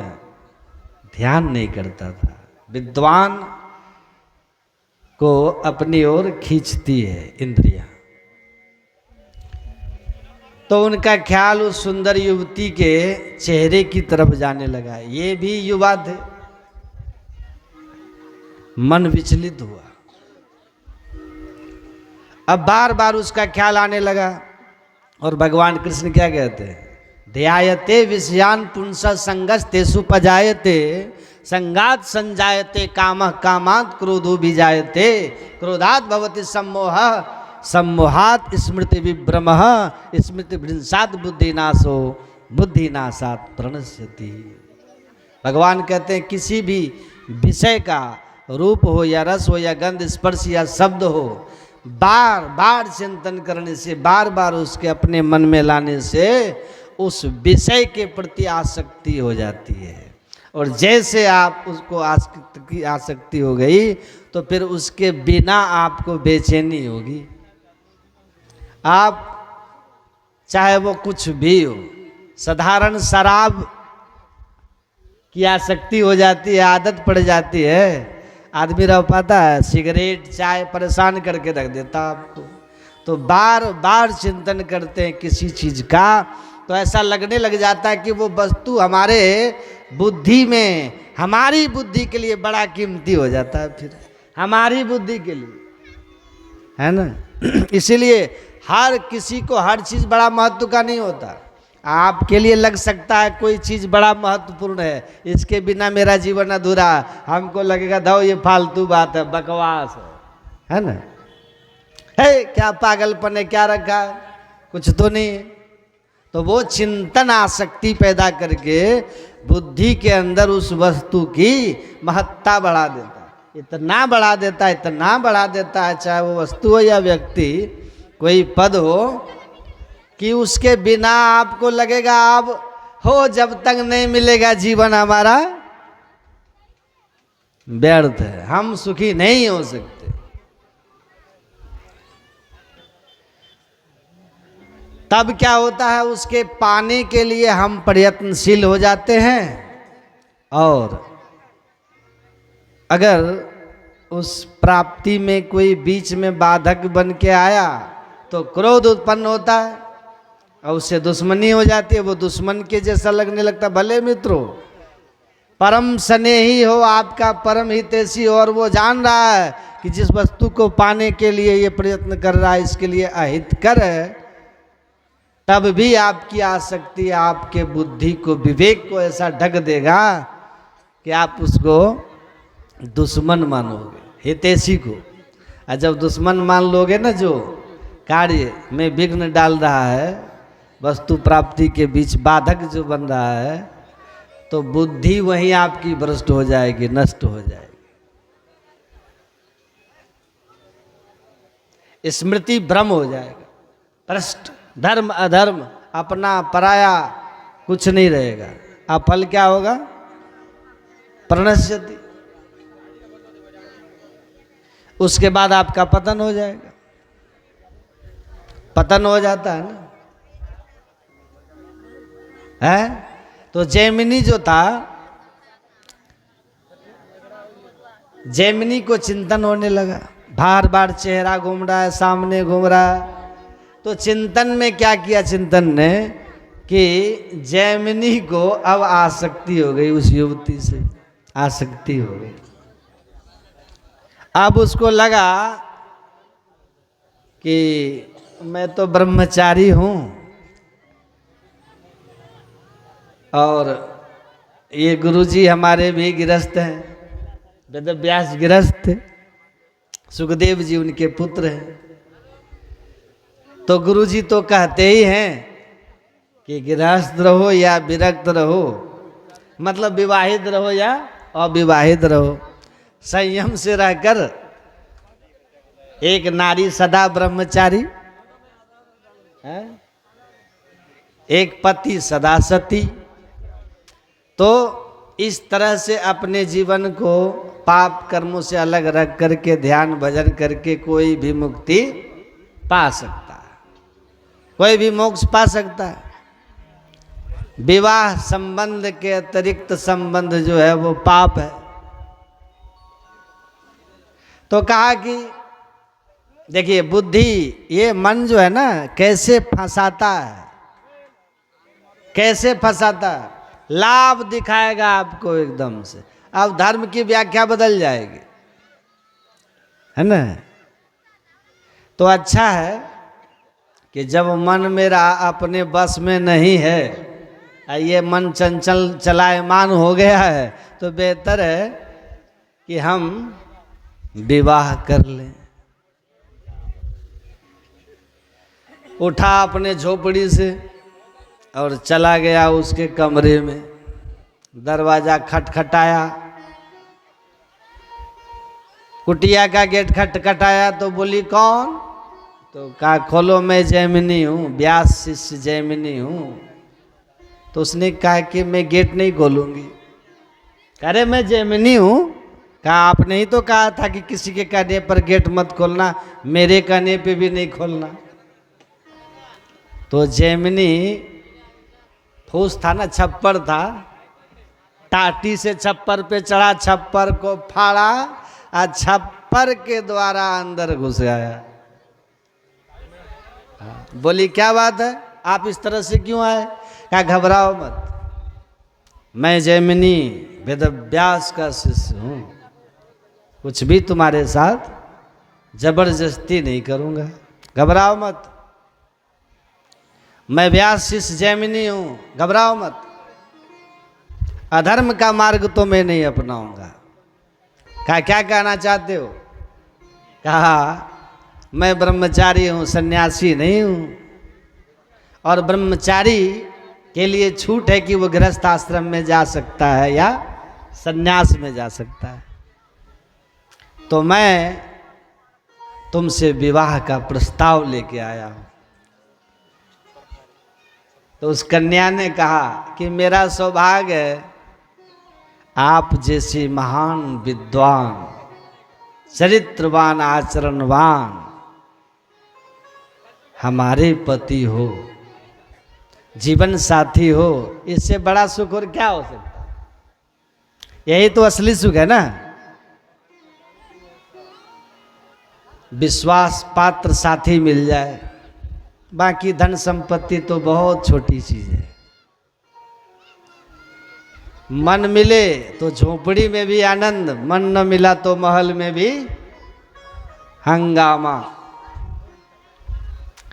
ध्यान नहीं करता था। विद्वान को अपनी ओर खींचती है इंद्रियां। तो उनका ख्याल उस सुंदर युवती के चेहरे की तरफ जाने लगा। ये भी युवा थे, मन विचलित हुआ। अब बार बार उसका ख्याल आने लगा और भगवान कृष्ण क्या कहते हैं, ध्यायते विषयान पुंस संगस्ते सुपजायते संगात संजायते कामः कामात् क्रोधो विजायते क्रोधात् भवति सम्मोह सम्मोहात् स्मृति विभ्रमः स्मृति भ्रंशात् बुद्धिनाशो बुद्धिनाशात् प्रणश्यति। भगवान कहते हैं किसी भी विषय का, रूप हो या रस हो या गंध, स्पर्श या शब्द हो, बार बार चिंतन करने से, बार बार उसके अपने मन में लाने से उस विषय के प्रति आसक्ति हो जाती है। और जैसे आप उसको आसक्ति हो गई तो फिर उसके बिना आपको बेचैनी होगी। आप चाहे वो कुछ भी हो, साधारण शराब की आसक्ति हो जाती है, आदत पड़ जाती है, आदमी रह पाता है। सिगरेट चाय परेशान करके रख देता आपको। तो बार बार चिंतन करते हैं किसी चीज का तो ऐसा लगने लग जाता है कि वो वस्तु हमारे बुद्धि में, हमारी बुद्धि के लिए बड़ा कीमती हो जाता है, फिर हमारी बुद्धि के लिए, है ना। इसीलिए हर किसी को हर चीज बड़ा महत्व का नहीं होता। आपके लिए लग सकता है कोई चीज बड़ा महत्वपूर्ण है, इसके बिना मेरा जीवन अधूरा, हमको लगेगा दो ये फालतू बात है, बकवास है ना। है क्या पागलपन है, क्या रखा है, कुछ तो नहीं है। तो वो चिंतन आसक्ति पैदा करके बुद्धि के अंदर उस वस्तु की महत्ता बढ़ा देता है, इतना बढ़ा देता है, इतना बढ़ा देता है, चाहे वो वस्तु हो या व्यक्ति, कोई पद हो, कि उसके बिना आपको लगेगा अब हो जब तक नहीं मिलेगा जीवन हमारा व्यर्थ है, हम सुखी नहीं हो सकते। तब क्या होता है, उसके पाने के लिए हम प्रयत्नशील हो जाते हैं और अगर उस प्राप्ति में कोई बीच में बाधक बन के आया तो क्रोध उत्पन्न होता है और उससे दुश्मनी हो जाती है। वो दुश्मन के जैसा लगने लगता है। भले मित्रों, परम स्नेही हो, आपका परम हितैषी हो और वो जान रहा है कि जिस वस्तु को पाने के लिए ये प्रयत्न कर रहा है इसके लिए अहितकर है, तब भी आपकी आसक्ति आपके बुद्धि को, विवेक को ऐसा ढक देगा कि आप उसको दुश्मन मानोगे, हितैषी को। और जब दुश्मन मान लोगे ना, जो कार्य में विघ्न डाल रहा है, वस्तु प्राप्ति के बीच बाधक जो बन रहा है, तो बुद्धि वहीं आपकी भ्रष्ट हो जाएगी, नष्ट हो जाएगी, स्मृति भ्रम हो जाएगा, भ्रष्ट, धर्म अधर्म, अपना पराया कुछ नहीं रहेगा। अब फल क्या होगा, प्रणश्यति। उसके बाद आपका पतन हो जाएगा। पतन हो जाता है ना, है? तो जैमिनी जो था, जैमिनी को चिंतन होने लगा, बार बार चेहरा घूम रहा है, सामने घूम रहा है। तो चिंतन में क्या किया चिंतन ने कि जैमिनी को अब आसक्ति हो गई, उस युवती से आसक्ति हो गई। अब उसको लगा कि मैं तो ब्रह्मचारी हूँ और ये गुरुजी हमारे भी गृहस्थ हैं, वेदव्यास गृहस्थ थे, सुखदेव जी उनके पुत्र हैं। तो गुरुजी तो कहते ही हैं कि गृहस्थ रहो या विरक्त रहो, मतलब विवाहित रहो या अविवाहित रहो, संयम से रहकर एक नारी सदा ब्रह्मचारी है, एक पति सदा सती। तो इस तरह से अपने जीवन को पाप कर्मों से अलग रख करके ध्यान भजन करके कोई भी मुक्ति पा सकता है, कोई भी मोक्ष पा सकता है। विवाह संबंध के अतिरिक्त संबंध जो है वो पाप है। तो कहा कि देखिए बुद्धि, ये मन जो है ना कैसे फंसाता है, कैसे फंसाता है, लाभ दिखाएगा आपको एकदम से। अब धर्म की व्याख्या बदल जाएगी, है ना। तो अच्छा है कि जब मन मेरा अपने बस में नहीं है, ये मन चंचल चलायमान हो गया है, तो बेहतर है कि हम विवाह कर लें। उठा अपने झोपड़ी से और चला गया उसके कमरे में, दरवाजा खटखटाया, कुटिया का गेट खटखटाया तो बोली कौन? तो कहा खोलो, मैं जैमिनी हूँ, व्यास शिष्य जैमिनी हूँ। तो उसने कहा कि मैं गेट नहीं खोलूंगी। अरे मैं जैमिनी हूँ। कहा आपने ही तो कहा था कि किसी के कहने पर गेट मत खोलना, मेरे कहने पे भी नहीं खोलना। तो जैमिनी फूस था ना, छप्पर था, टाटी से छप्पर पे चढ़ा, छप्पर को फाड़ा और छप्पर के द्वारा अंदर घुस गया। बोली क्या बात है, आप इस तरह से क्यों आए? क्या घबराओ मत, मैं जैमिनी वेदव्यास का शिष्य हूँ, कुछ भी तुम्हारे साथ जबरदस्ती नहीं करूँगा, घबराओ मत। मैं व्यास शिष्य जैमिनी हूँ, घबराओ मत। अधर्म का मार्ग तो मैं नहीं अपनाऊंगा। कहा क्या कहना चाहते हो? कहा मैं ब्रह्मचारी हूँ, सन्यासी नहीं हूँ, और ब्रह्मचारी के लिए छूट है कि वो गृहस्थ आश्रम में जा सकता है या सन्यास में जा सकता है। तो मैं तुमसे विवाह का प्रस्ताव लेके आया हूँ। तो उस कन्या ने कहा कि मेरा सौभाग्य है, आप जैसे महान विद्वान, चरित्रवान, आचरणवान हमारे पति हो, जीवन साथी हो, इससे बड़ा सुख और क्या हो सकता है? यही तो असली सुख है ना। विश्वास पात्र साथी मिल जाए, बाकी धन संपत्ति तो बहुत छोटी चीज है। मन मिले तो झोपड़ी में भी आनंद, मन न मिला तो महल में भी हंगामा।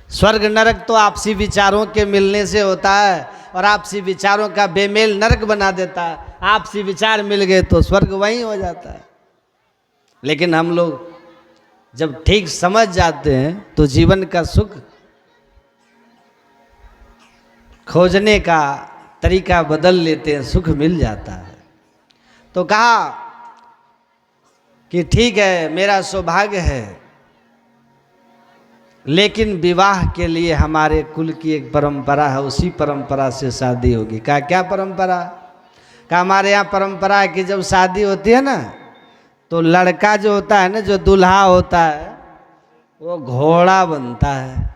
स्वर्ग नरक तो आपसी विचारों के मिलने से होता है, और आपसी विचारों का बेमेल नरक बना देता है। आपसी विचार मिल गए तो स्वर्ग वहीं हो जाता है। लेकिन हम लोग जब ठीक समझ जाते हैं तो जीवन का सुख खोजने का तरीका बदल लेते हैं, सुख मिल जाता है। तो कहा कि ठीक है, मेरा सौभाग्य है, लेकिन विवाह के लिए हमारे कुल की एक परंपरा है, उसी परंपरा से शादी होगी। कहा क्या परंपरा? कहा हमारे यहाँ परंपरा है कि जब शादी होती है ना, तो लड़का जो होता है ना, जो दूल्हा होता है, वो घोड़ा बनता है,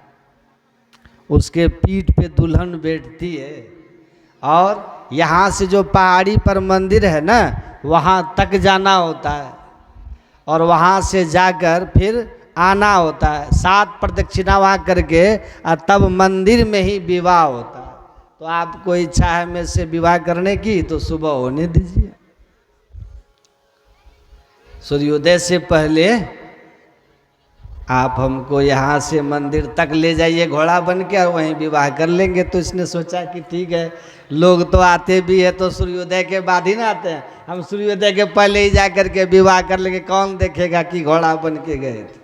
उसके पीठ पे दुल्हन बैठती है, और यहाँ से जो पहाड़ी पर मंदिर है ना, वहाँ तक जाना होता है, और वहाँ से जाकर फिर आना होता है, 7 प्रदक्षिणा वहाँ करके, और तब मंदिर में ही विवाह होता है। तो आपको इच्छा है मेरे से विवाह करने की, तो सुबह होने दीजिए, सूर्योदय से पहले आप हमको यहाँ से मंदिर तक ले जाइए घोड़ा बन के, और वहीं विवाह कर लेंगे। तो इसने सोचा कि ठीक है, लोग तो आते भी है तो सूर्योदय के बाद ही ना आते हैं, हम सूर्योदय के पहले ही जा करके विवाह कर लेंगे, कौन देखेगा कि घोड़ा बन के गए थे।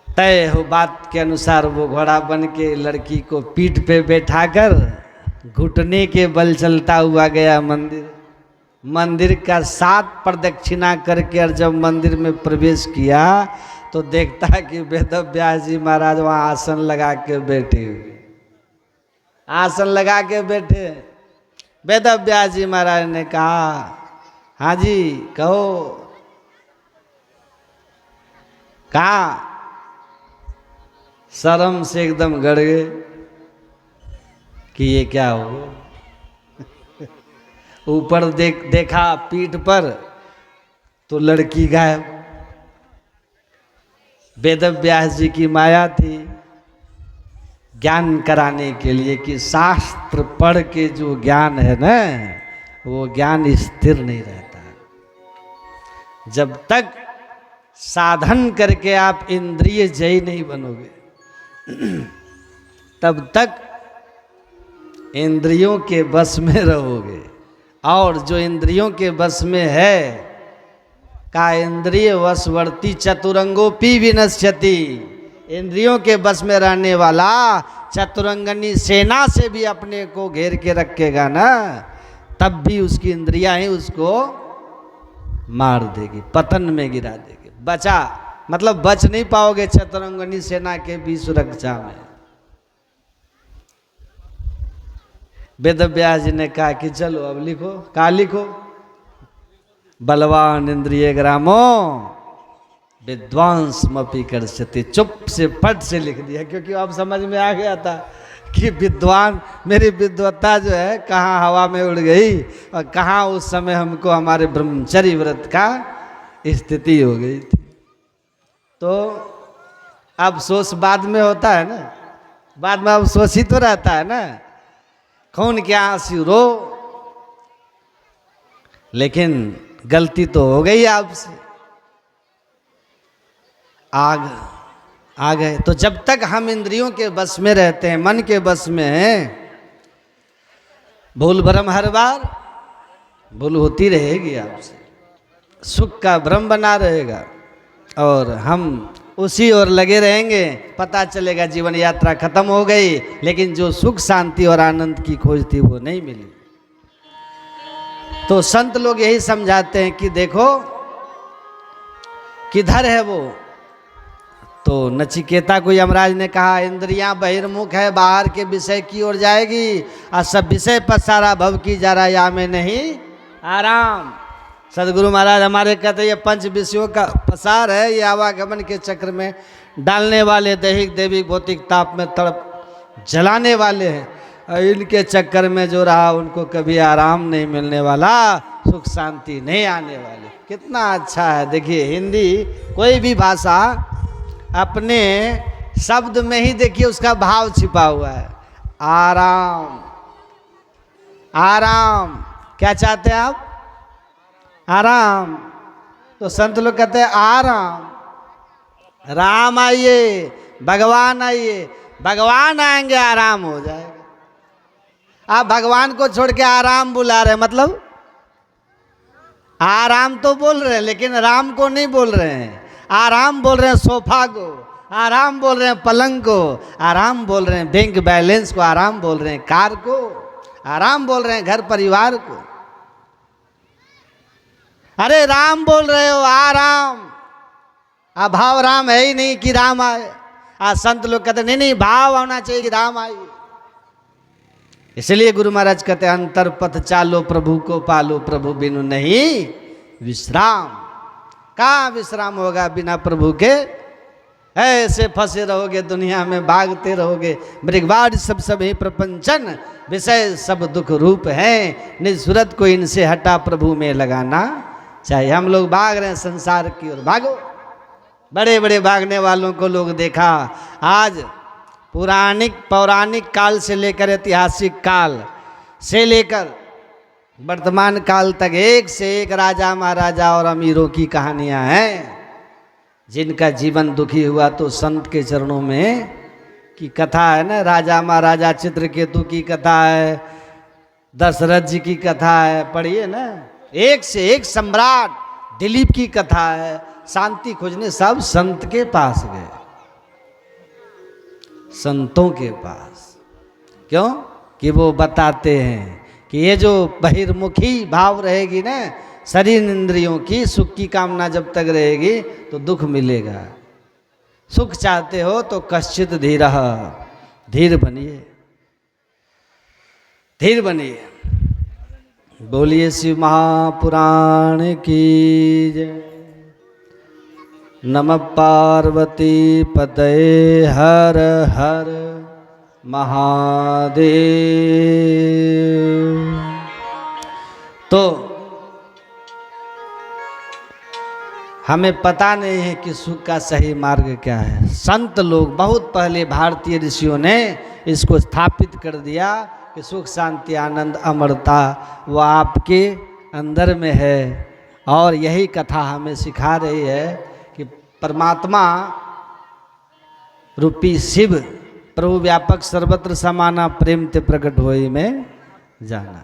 तय हो बात के अनुसार वो घोड़ा बन के लड़की को पीठ पे बैठाकर घुटने के बल चलता हुआ गया मंदिर। मंदिर का 7 प्रदक्षिणा करके और जब मंदिर में प्रवेश किया तो देखता कि वेद व्यास जी महाराज वहाँ आसन लगा के बैठे हुए, आसन लगा के बैठे। वेद व्यास जी महाराज ने कहा, हाँ जी कहो। कहा, शर्म से एकदम गड़ गए कि ये क्या हो। ऊपर देखा पीठ पर तो लड़की गायब। वेद व्यास जी की माया थी ज्ञान कराने के लिए कि शास्त्र पढ़ के जो ज्ञान है ना, वो ज्ञान स्थिर नहीं रहता। जब तक साधन करके आप इंद्रिय जयी नहीं बनोगे, तब तक इंद्रियों के बस में रहोगे। और जो इंद्रियों के बस में है, का इंद्रिय वशवर्ती चतुरंगोपी विनश्यति, इंद्रियों के बस में रहने वाला चतुरंगनी सेना से भी अपने को घेर के रखेगा ना, तब भी उसकी इंद्रियां ही उसको मार देगी, पतन में गिरा देगी। बचा मतलब बच नहीं पाओगे चतुरंगनी सेना के भी सुरक्षा में। वेद व्यास जी ने कहा कि चलो अब लिखो। कहा लिखो, बलवान इंद्रिय ग्रामो विद्वांस मपी कर्षति। चुप से फट से लिख दिया, क्योंकि अब समझ में आ गया था कि विद्वान, मेरी विद्वत्ता जो है कहाँ हवा में उड़ गई, और कहाँ उस समय हमको हमारे ब्रह्मचर्य व्रत का स्थिति हो गई थी। तो अफसोस बाद में होता है ना, बाद में अफसोस ही तो रहता है ना, खून के आंसू रो, लेकिन गलती तो हो गई आपसे, आ गए। तो जब तक हम इंद्रियों के बस में रहते हैं, मन के बस में हैं, भूल भ्रम हर बार भूल होती रहेगी आपसे, सुख का भ्रम बना रहेगा, और हम उसी ओर लगे रहेंगे। पता चलेगा जीवन यात्रा खत्म हो गई, लेकिन जो सुख शांति और आनंद की खोज थी वो नहीं मिली। तो संत लोग यही समझाते हैं कि देखो किधर है वो। तो नचिकेता को यमराज ने कहा, इंद्रियां बहिर्मुख है, बाहर के विषय की ओर जाएगी, और सब विषय पसारा भव की जा रहा, या में नहीं आराम। सदगुरु महाराज हमारे कहते हैं ये 5 विषयों का पसार है, ये आवागमन के चक्र में डालने वाले, दैहिक दैविक भौतिक ताप में तड़प जलाने वाले हैं, और इनके चक्कर में जो रहा उनको कभी आराम नहीं मिलने वाला, सुख शांति नहीं आने वाली। कितना अच्छा है। देखिए हिंदी कोई भी भाषा अपने शब्द में ही देखिए उसका भाव छिपा हुआ है। आराम, आराम क्या चाहते हैं आप? आराम। तो संत लोग कहते हैं आराम, राम आइए, भगवान आइए, भगवान आएंगे आराम हो जाएगा। आप भगवान को छोड़ के आराम बुला रहे हैं, मतलब आराम तो बोल रहे हैं लेकिन राम को नहीं बोल रहे हैं। आराम बोल रहे हैं सोफा को, आराम बोल रहे हैं पलंग को, आराम बोल रहे हैं बैंक बैलेंस को, आराम बोल रहे हैं कार को, आराम बोल रहे हैं घर परिवार को। अरे राम बोल रहे हो, आराम। भाव राम है ही नहीं कि राम आए। संत लोग कहते नहीं नहीं, भाव आना चाहिए कि राम आए। इसलिए गुरु महाराज कहते हैं अंतर पथ चालो प्रभु को पालो, प्रभु बिनु नहीं विश्राम। कहाँ विश्राम होगा बिना प्रभु के? ऐसे फंसे रहोगे दुनिया में, भागते रहोगे। मृगवाड़ सब ही प्रपंचन, विषय सब दुख रूप हैं, निज सूरत को इनसे हटा प्रभु में लगाना चाहिए। हम लोग भाग रहे हैं संसार की ओर, भागो। बड़े बड़े भागने वालों को लोग देखा, आज पौराणिक काल से लेकर ऐतिहासिक काल से लेकर वर्तमान काल तक एक से एक राजा महाराजा और अमीरों की कहानियां हैं, जिनका जीवन दुखी हुआ तो संत के चरणों में की कथा है ना। राजा महाराजा चित्रकेतु की कथा है, दशरथ जी की कथा है, पढ़िए ना। एक से एक सम्राट दिलीप की कथा है। शांति खोजने सब संत के पास गए, संतों के पास। क्यों? कि वो बताते हैं कि ये जो बहिर्मुखी भाव रहेगी ना, शरीर इंद्रियों की, सुख की कामना जब तक रहेगी तो दुख मिलेगा। सुख चाहते हो तो कश्चित धीरः, धीर बनिए, धीर बनिए। बोलिए शिव महापुराण की जय। नमः पार्वती पतये हर हर महादेव। तो हमें पता नहीं है कि सुख का सही मार्ग क्या है। संत लोग बहुत पहले भारतीय ऋषियों ने इसको स्थापित कर दिया कि सुख शांति आनंद अमरता वो आपके अंदर में है। और यही कथा हमें सिखा रही है कि परमात्मा रूपी शिव प्रभु व्यापक सर्वत्र समाना प्रेम ते प्रकट होई में जाना।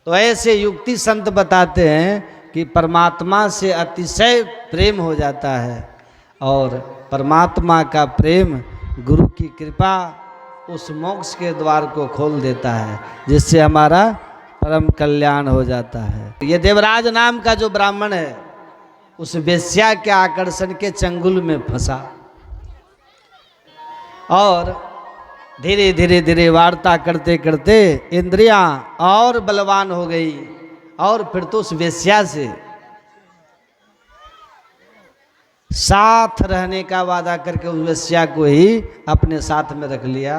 तो ऐसे युक्ति संत बताते हैं कि परमात्मा से अतिशय प्रेम हो जाता है और परमात्मा का प्रेम गुरु की कृपा उस मोक्ष के द्वार को खोल देता है, जिससे हमारा परम कल्याण हो जाता है। ये देवराज नाम का जो ब्राह्मण है उस वेश्या के आकर्षण के चंगुल में फंसा और धीरे धीरे धीरे वार्ता करते करते इंद्रियां और बलवान हो गई और फिर तो उस वेश्या से साथ रहने का वादा करके उस वेश्या को ही अपने साथ में रख लिया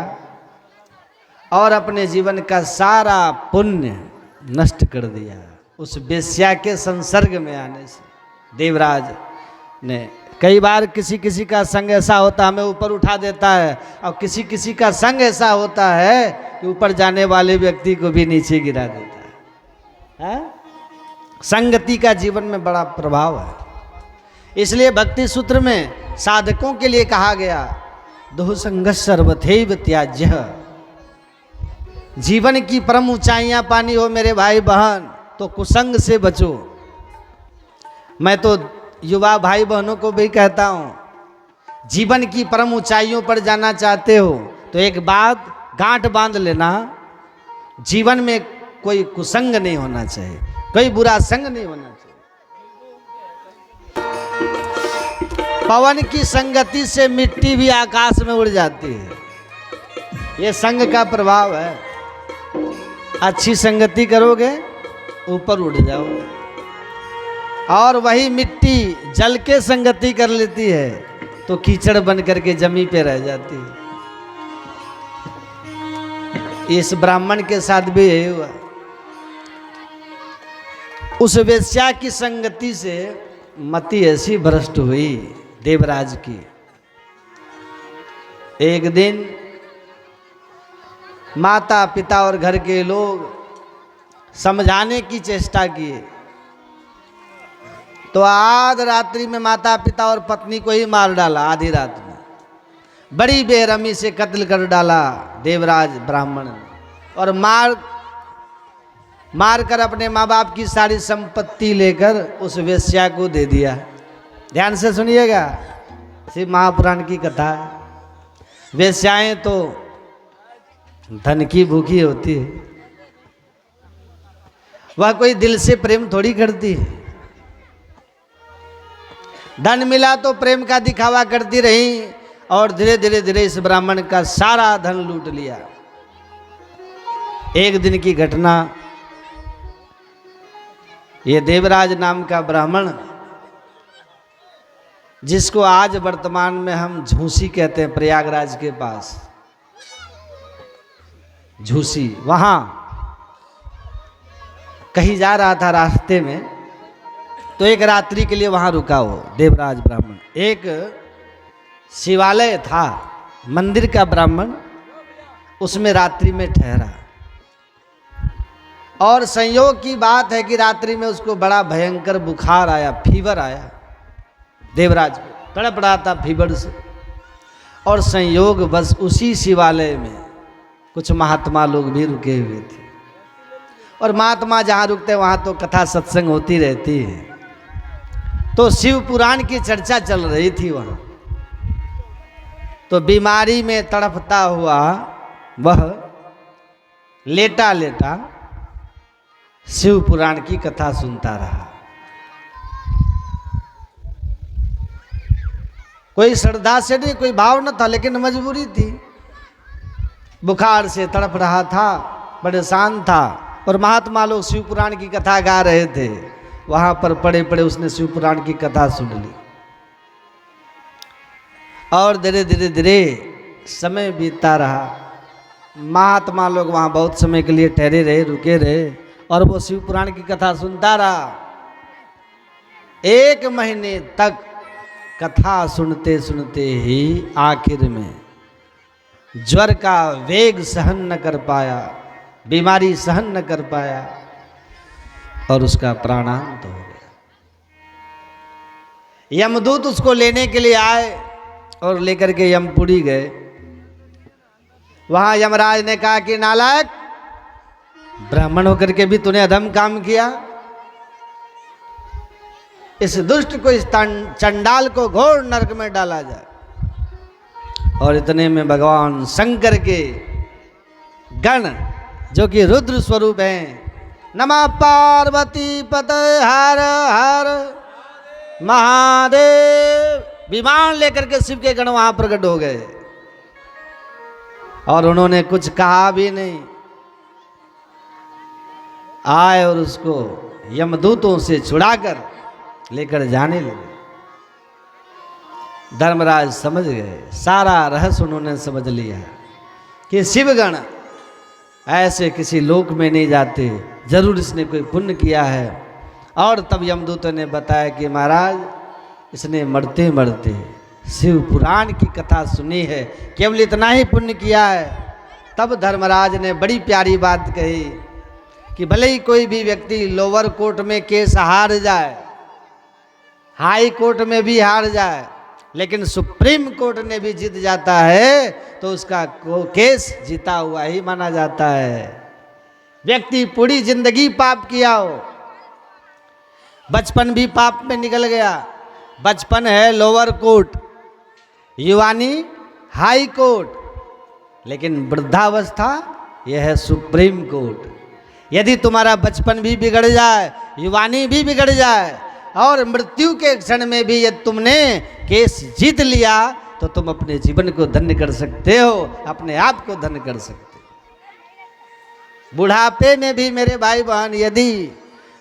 और अपने जीवन का सारा पुण्य नष्ट कर दिया उस वेश्या के संसर्ग में आने से। देवराज ने कई बार किसी किसी का संग ऐसा होता है हमें ऊपर उठा देता है और किसी किसी का संग ऐसा होता है कि ऊपर जाने वाले व्यक्ति को भी नीचे गिरा देता है। संगति का जीवन में बड़ा प्रभाव है। इसलिए भक्ति सूत्र में साधकों के लिए कहा गया दुह संग सर्वथैव त्याज्य। जीवन की परम ऊंचाइयां पानी हो मेरे भाई बहन तो कुसंग से बचो। मैं तो युवा भाई बहनों को भी कहता हूं, जीवन की परम ऊंचाइयों पर जाना चाहते हो तो एक बात गांठ बांध लेना, जीवन में कोई कुसंग नहीं होना चाहिए, कोई बुरा संग नहीं होना चाहिए। पवन की संगति से मिट्टी भी आकाश में उड़ जाती है, ये संग का प्रभाव है। अच्छी संगति करोगे ऊपर उड़ जाओगे और वही मिट्टी जल के संगति कर लेती है तो कीचड़ बन करके जमी पे रह जाती है। इस ब्राह्मण के साथ भी यही हुआ। उस वेश्या की संगति से मति ऐसी भ्रष्ट हुई देवराज की। एक दिन माता पिता और घर के लोग समझाने की चेष्टा किए तो आध रात्रि में माता पिता और पत्नी को ही मार डाला। आधी रात में बड़ी बेरहमी से कत्ल कर डाला देवराज ब्राह्मण ने और मार कर अपने माँ बाप की सारी संपत्ति लेकर उस वेश्या को दे दिया। ध्यान से सुनिएगा, शिव महापुराण की कथा है। वेश्याएं तो धन की भूखी होती है, वह कोई दिल से प्रेम थोड़ी करती है। धन मिला तो प्रेम का दिखावा करती रही और धीरे धीरे धीरे इस ब्राह्मण का सारा धन लूट लिया। एक दिन की घटना, ये देवराज नाम का ब्राह्मण, जिसको आज वर्तमान में हम झूसी कहते हैं, प्रयागराज के पास झूसी, वहां कहीं जा रहा था रास्ते में, तो एक रात्रि के लिए वहां रुका वो देवराज ब्राह्मण। एक शिवालय था, मंदिर का ब्राह्मण, उसमें रात्रि में ठहरा। और संयोग की बात है कि रात्रि में उसको बड़ा भयंकर बुखार आया, फीवर आया, देवराज को तड़प रहा था फीवर से। और संयोग बस उसी शिवालय में कुछ महात्मा लोग भी रुके हुए थे, और महात्मा जहाँ रुकते हैं वहाँ तो कथा सत्संग होती रहती है। तो शिव पुराण की चर्चा चल रही थी वहाँ। तो बीमारी में तड़पता हुआ वह लेटा लेटा शिव पुराण की कथा सुनता रहा। कोई श्रद्धा से नहीं, कोई भाव न था, लेकिन मजबूरी थी। बुखार से तड़प रहा था, परेशान था, और महात्मा लोग शिव पुराण की कथा गा रहे थे। वहां पर पड़े पड़े उसने शिव पुराण की कथा सुन ली। और धीरे धीरे धीरे समय बीतता रहा। महात्मा लोग वहां बहुत समय के लिए ठहरे रहे, रुके रहे, और वो शिव पुराण की कथा सुनता रहा। 1 महीने तक कथा सुनते सुनते ही आखिर में ज्वर का वेग सहन न कर पाया, बीमारी सहन न कर पाया, और उसका प्राणांत हो गया। यमदूत उसको लेने के लिए आए और लेकर के यमपुरी गए। वहां यमराज ने कहा कि नालायक, ब्राह्मण होकर के भी तूने अधम काम किया, इस दुष्ट को, इस चंडाल को घोर नरक में डाला जाए। और इतने में भगवान शंकर के गण, जो कि रुद्र स्वरूप हैं, नमः पार्वती पते हर हर महादेव, विमान लेकर के शिव के गण वहां प्रकट हो गए। और उन्होंने कुछ कहा भी नहीं, आए और उसको यमदूतों से छुड़ाकर लेकर जाने लगे। धर्मराज समझ गए, सारा रहस्य उन्होंने समझ लिया कि शिवगण ऐसे किसी लोक में नहीं जाते, जरूर इसने कोई पुण्य किया है। और तब यमदूतों ने बताया कि महाराज, इसने मरते मरते शिव पुराण की कथा सुनी है, केवल इतना ही पुण्य किया है। तब धर्मराज ने बड़ी प्यारी बात कही कि भले ही कोई भी व्यक्ति लोअर कोर्ट में केस हार जाए, हाई कोर्ट में भी हार जाए, लेकिन सुप्रीम कोर्ट ने भी जीत जाता है, तो उसका केस जीता हुआ ही माना जाता है। व्यक्ति पूरी जिंदगी पाप किया हो, बचपन भी पाप में निकल गया, बचपन है लोअर कोर्ट, युवानी हाई कोर्ट, लेकिन वृद्धावस्था यह है सुप्रीम कोर्ट। यदि तुम्हारा बचपन भी बिगड़ जाए, युवानी भी बिगड़ जाए, और मृत्यु के क्षण में भी यदि तुमने केस जीत लिया, तो तुम अपने जीवन को धन्य कर सकते हो, अपने आप को धन्य कर सकते हो। बुढ़ापे में भी मेरे भाई बहन, यदि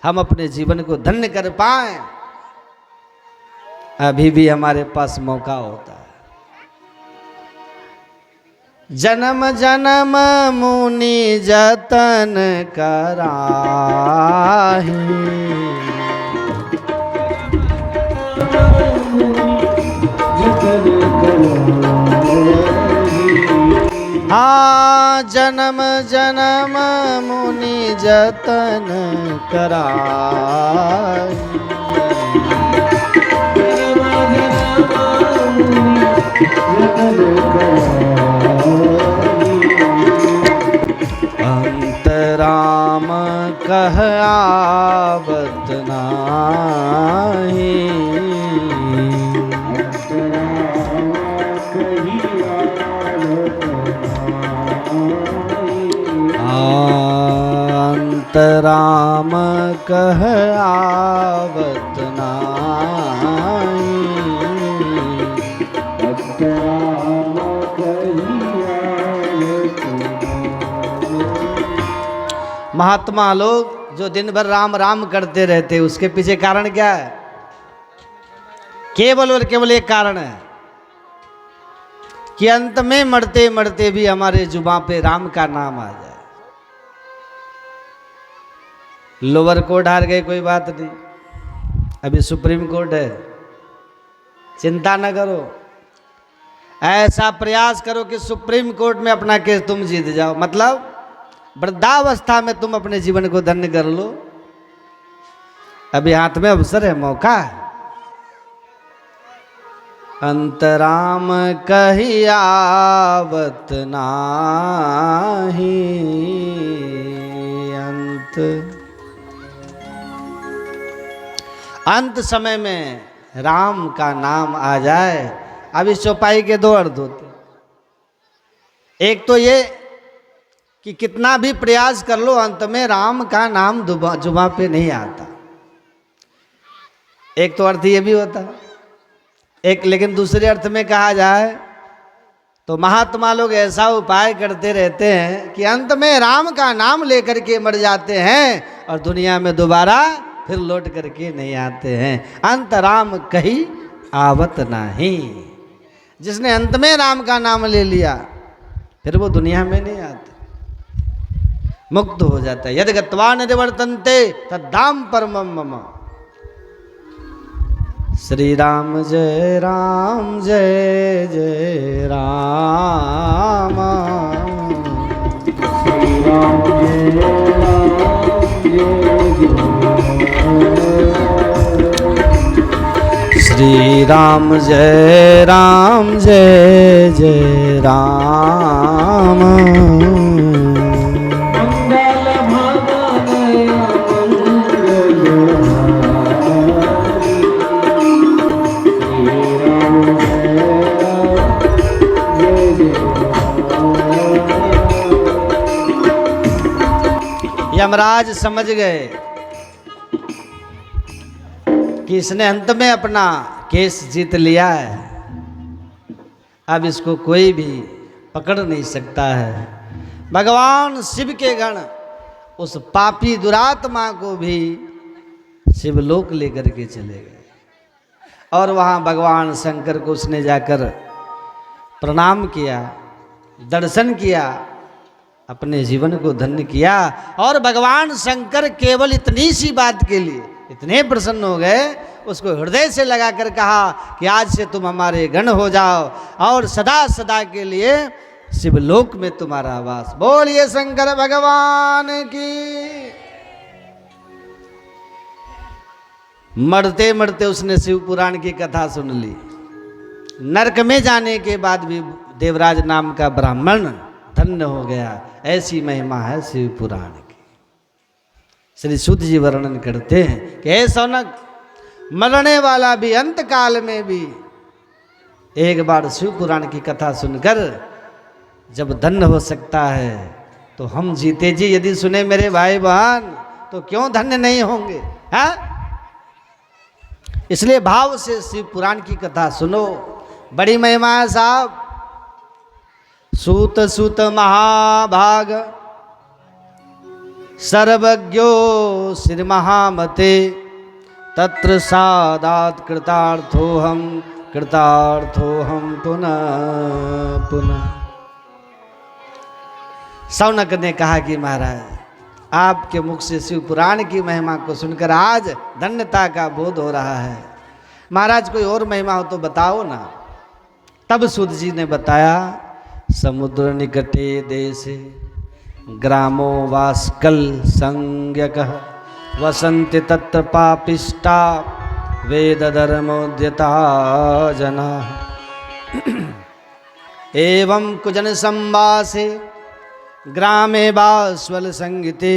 हम अपने जीवन को धन्य कर पाए, अभी भी हमारे पास मौका होता है। जन्म जन्म मुनि जतन कराहि, हाँ जन्म जन्म मुनि जतन कराहि, अंतराम कह आवत नाही, अंतराम कह आवत नाही, महात्मा लोग जो दिन भर राम राम करते रहते, उसके पीछे कारण क्या है? केवल और केवल एक कारण है कि अंत में मरते मरते भी हमारे जुबान पे राम का नाम आ जाए। लोअर कोर्ट हार गए, कोई बात नहीं, अभी सुप्रीम कोर्ट है, चिंता न करो। ऐसा प्रयास करो कि सुप्रीम कोर्ट में अपना केस तुम जीत जाओ, मतलब वृद्धावस्था में तुम अपने जीवन को धन्य कर लो। अभी हाथ में अवसर है, मौका है। अंतराम कही आवत नाही, अंत समय में राम का नाम आ जाए। अब इस चौपाई के दो अर्थ होते, एक तो ये कि कितना भी प्रयास कर लो अंत में राम का नाम जुबान पे नहीं आता। एक तो अर्थ ये भी होता है, एक लेकिन दूसरे अर्थ में कहा जाए तो महात्मा लोग ऐसा उपाय करते रहते हैं कि अंत में राम का नाम लेकर के मर जाते हैं और दुनिया में दोबारा फिर लौट करके नहीं आते हैं। अंत राम कही आवत नहीं। जिसने अंत में राम का नाम ले लिया फिर वो दुनिया में नहीं आता, मुक्त हो जाता है। यदि गत्वा न निवर्तन्ते तद्धाम परमम मम। श्री राम जय राम जय जय राम, श्री राम जय राम जय जय, श्री राम जय राम जय जय राम। यमराज समझ गए कि इसने अंत में अपना केस जीत लिया है, अब इसको कोई भी पकड़ नहीं सकता है। भगवान शिव के गण उस पापी दुरात्मा को भी शिवलोक लेकर के चले गए और वहाँ भगवान शंकर को उसने जाकर प्रणाम किया, दर्शन किया, अपने जीवन को धन्य किया। और भगवान शंकर केवल इतनी सी बात के लिए इतने प्रसन्न हो गए, उसको हृदय से लगाकर कहा कि आज से तुम हमारे गण हो जाओ और सदा सदा के लिए शिवलोक में तुम्हारा वास। बोलिए शंकर भगवान की। मरते मरते उसने शिव पुराण की कथा सुन ली। नरक में जाने के बाद भी देवराज नाम का ब्राह्मण धन्य हो गया। ऐसी महिमा है शिव पुराण की। श्री शुद्ध जी वर्णन करते हैं कि हे सौनक, मरने वाला भी अंत काल में भी एक बार शिव पुराण की कथा सुनकर जब धन्य हो सकता है तो हम जीते जी यदि सुने मेरे भाई बहन तो क्यों धन्य नहीं होंगे? हाँ, इसलिए भाव से शिव पुराण की कथा सुनो, बड़ी महिमा है साहब। सूत सूत महाभाग सर्वज्ञो श्री महामते, तत्र सादात कृतार्थोहम पुनः पुनः। सौनक ने कहा कि महाराज, आपके मुख से शिव पुराण की महिमा को सुनकर आज धन्यता का बोध हो रहा है। महाराज कोई और महिमा हो तो बताओ ना। तब सूत जी ने बताया, समुद्र निकटे देशे ग्रामो वास्कल संज्ञकः, वसन्ति तत्र पापिष्टा वेद धर्मोद्यता जना। एवं कुजन संवासे ग्रामे बास्वल संगीते,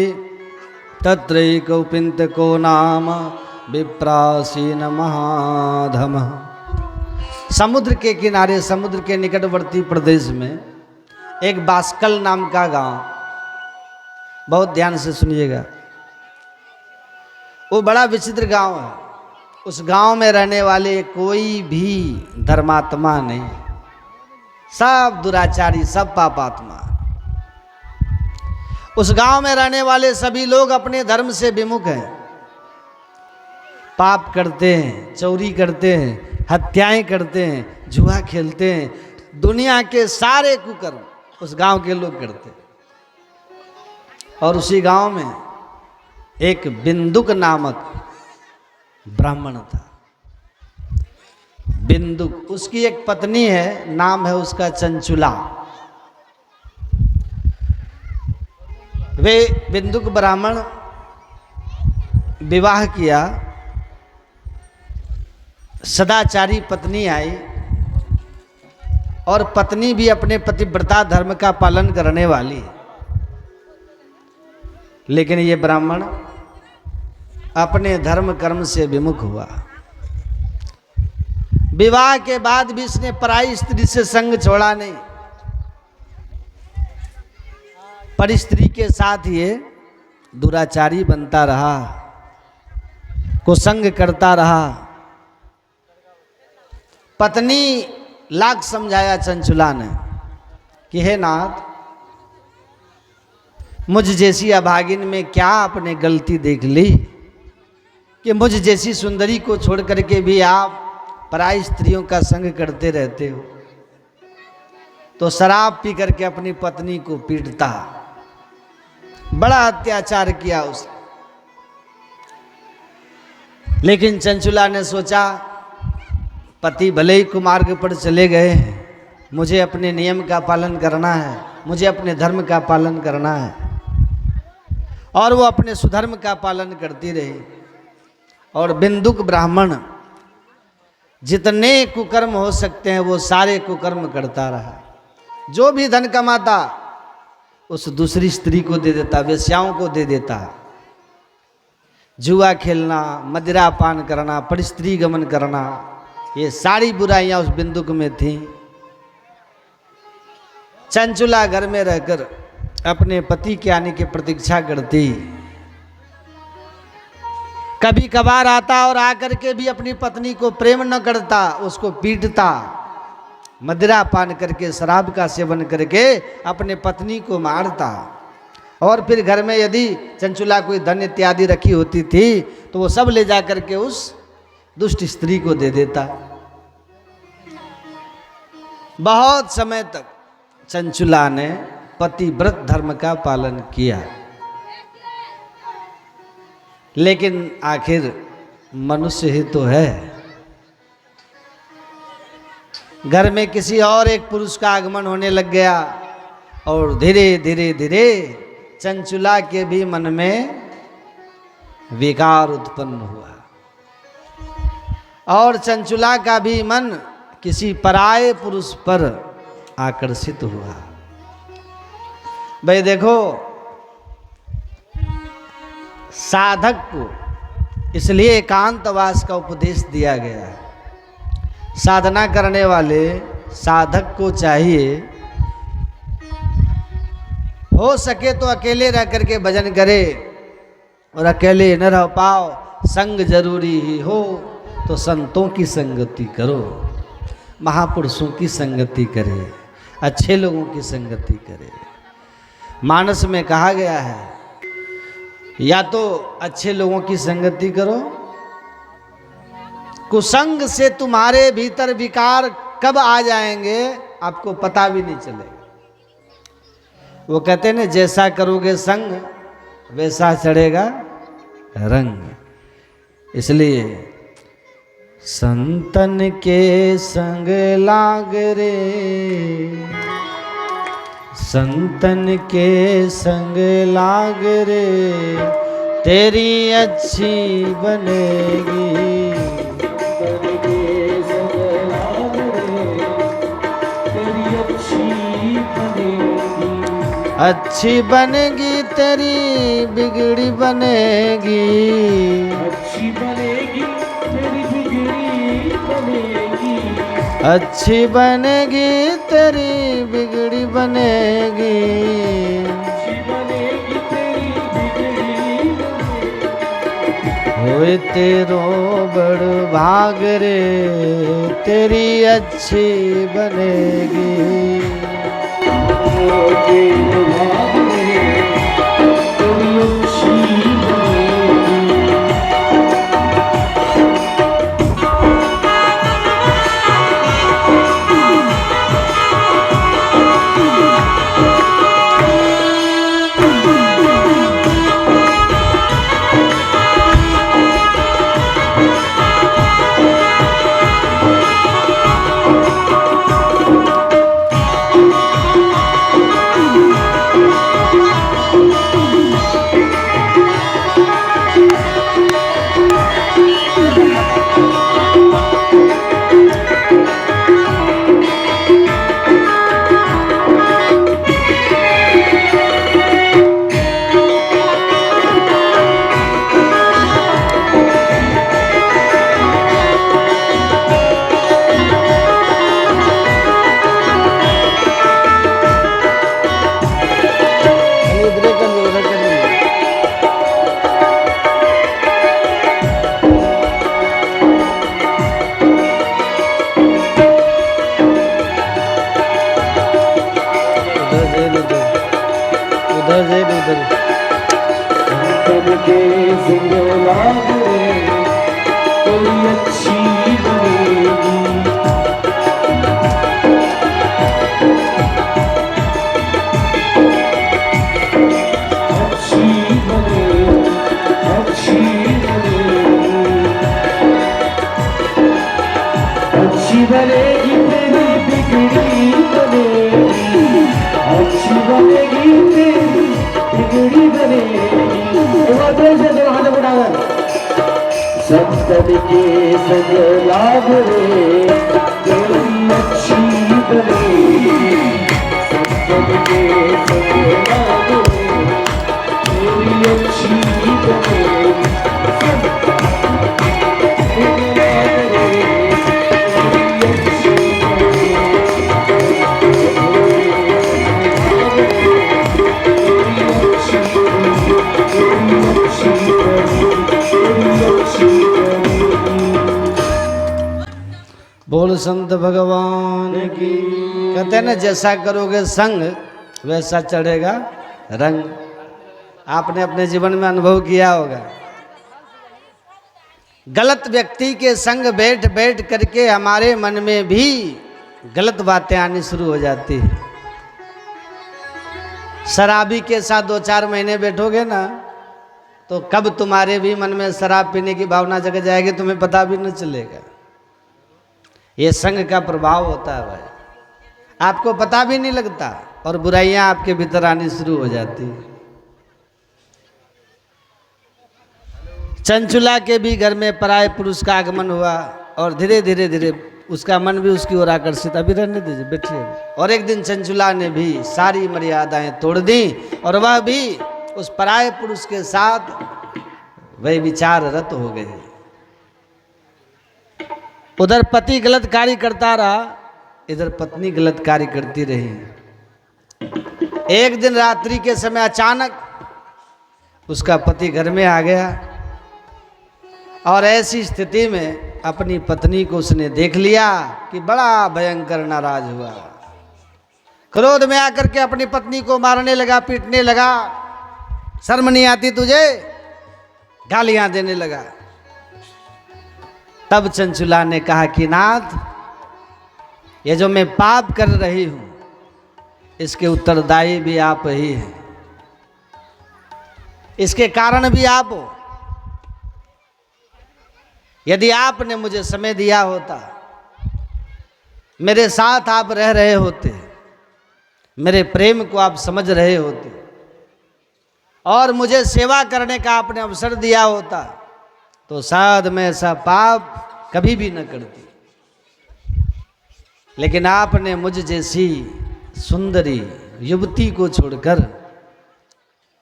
तत्रैकौपिन्त को नाम विप्रासीन महाधम। समुद्र के किनारे, समुद्र के निकटवर्ती प्रदेश में एक बास्कल नाम का गांव, बहुत ध्यान से सुनिएगा, वो बड़ा विचित्र गांव है। उस गांव में रहने वाले कोई भी धर्मात्मा नहीं, सब दुराचारी, सब पापात्मा। उस गांव में रहने वाले सभी लोग अपने धर्म से विमुख हैं, पाप करते हैं, चोरी करते हैं, हत्याएं करते हैं, जुआ खेलते हैं, दुनिया के सारे कुकर्म उस गांव के लोग करते हैं। और उसी गांव में एक बिंदुक नामक ब्राह्मण था। बिंदुक, उसकी एक पत्नी है, नाम है उसका चंचुला। वे बिंदुक ब्राह्मण विवाह किया, सदाचारी पत्नी आई और पत्नी भी अपने पतिव्रता धर्म का पालन करने वाली है। लेकिन ये ब्राह्मण अपने धर्म कर्म से विमुख हुआ। विवाह के बाद भी इसने पराई स्त्री से संग छोड़ा नहीं। पर स्त्री के साथ ये दुराचारी बनता रहा, कुसंग करता रहा। पत्नी लाख समझाया चंचुला ने कि हे नाथ, मुझ जैसी अभागिन में क्या आपने गलती देख ली कि मुझ जैसी सुंदरी को छोड़ करके भी आप पराई स्त्रियों का संग करते रहते हो। तो शराब पी करके अपनी पत्नी को पीटता, बड़ा अत्याचार किया उसने। लेकिन चंचुला ने सोचा, पति भले ही कुमार्ग पर चले गए हैं, मुझे अपने नियम का पालन करना है, मुझे अपने धर्म का पालन करना है। और वो अपने सुधर्म का पालन करती रही। और बिंदुक ब्राह्मण जितने कुकर्म हो सकते हैं वो सारे कुकर्म करता रहा। जो भी धन कमाता उस दूसरी स्त्री को दे देता, वेश्याओं को दे देता। जुआ खेलना, मदिरा पान करना, परस्त्री गमन करना, ये सारी बुराइयां उस बिंदुक में थी। चंचुला घर में रहकर अपने पति के आने की प्रतीक्षा करती। कभी कभार आता और आकर के भी अपनी पत्नी को प्रेम न करता, उसको पीटता, मदिरा पान करके, शराब का सेवन करके अपने पत्नी को मारता। और फिर घर में यदि चंचुला कोई धन इत्यादि रखी होती थी तो वो सब ले जा करके उस दुष्ट स्त्री को दे देता। बहुत समय तक चंचुला ने पतिव्रत धर्म का पालन किया। लेकिन आखिर मनुष्य ही तो है। घर में किसी और एक पुरुष का आगमन होने लग गया और धीरे धीरे धीरे चंचुला के भी मन में विकार उत्पन्न हुआ और चंचुला का भी मन किसी पराये पुरुष पर आकर्षित हुआ। भाई देखो, साधक को इसलिए एकांतवास का उपदेश दिया गया है। साधना करने वाले साधक को चाहिए हो सके तो अकेले रह करके भजन करे, और अकेले न रह पाओ, संग जरूरी ही हो तो संतों की संगति करो, महापुरुषों की संगति करे, अच्छे लोगों की संगति करे। मानस में कहा गया है, या तो अच्छे लोगों की संगति करो, कुसंग से तुम्हारे भीतर विकार कब आ जाएंगे आपको पता भी नहीं चलेगा। वो कहते हैं ना, जैसा करोगे संग वैसा चढ़ेगा रंग। इसलिए संतन के संग लाग रे, संतन के संग लाग रे, तेरी अच्छी बनेगी। अच्छी बनेगी तेरी बिगड़ी बनेगी, अच्छी बनेगी तेरी बिगड़ी बनेगी, अच्छी बनेगी तेरी बिगड़ी बनेगी, अच्छी बनेगी तेरी बिगड़ी बनेगी। होए तेरो बड़ भाग रे, तेरी अच्छी बनेगी। तेरे भाग में उधर से उधर संतन के संग लाग रे कोई अच्छी बनेगी। अच्छी बनेगी, अच्छी बनेगी, अच्छी बनेगी तेरी बिगड़ी बनेगी, अच्छी बनेगी तेरी बिगड़ी बनेगी। एक बार फिर से दोनों हाथ उठाकर संतन के संग लाग रे कोई अच्छी बनेगी। संतन के संग लाग रे कोई अच्छी बनेगी। बोल संत भगवान की। कहते हैं ना, जैसा करोगे संग वैसा चढ़ेगा रंग। आपने अपने जीवन में अनुभव किया होगा, गलत व्यक्ति के संग बैठ बैठ करके हमारे मन में भी गलत बातें आनी शुरू हो जाती है। शराबी के साथ 2-4 महीने बैठोगे ना, तो कब तुम्हारे भी मन में शराब पीने की भावना जग जाएगी तुम्हें पता भी न चलेगा। ये संग का प्रभाव होता है भाई, आपको पता भी नहीं लगता और बुराइयां आपके भीतर आनी शुरू हो जाती है। चंचुला के भी घर में पराये पुरुष का आगमन हुआ और धीरे धीरे धीरे उसका मन भी उसकी ओर आकर्षित। अभी रहने दीजिए, बैठिए। और एक दिन चंचुला ने भी सारी मर्यादाएं तोड़ दी और वह भी उस पराये पुरुष के साथ वह विचार रत हो गए। उधर पति गलत कार्य करता रहा, इधर पत्नी गलत कार्य करती रही। एक दिन रात्रि के समय अचानक उसका पति घर में आ गया और ऐसी स्थिति में अपनी पत्नी को उसने देख लिया कि बड़ा भयंकर नाराज हुआ। क्रोध में आकर के अपनी पत्नी को मारने लगा, पीटने लगा। शर्म नहीं आती तुझे? गालियां देने लगा। तब चंचुला ने कहा कि नाथ, ये जो मैं पाप कर रही हूं इसके उत्तरदायी भी आप ही हैं, इसके कारण भी आप हो। यदि आपने मुझे समय दिया होता, मेरे साथ आप रह रहे होते, मेरे प्रेम को आप समझ रहे होते और मुझे सेवा करने का आपने अवसर दिया होता, तो शायद मैं ऐसा पाप कभी भी न करती। लेकिन आपने मुझ जैसी सुंदरी युवती को छोड़कर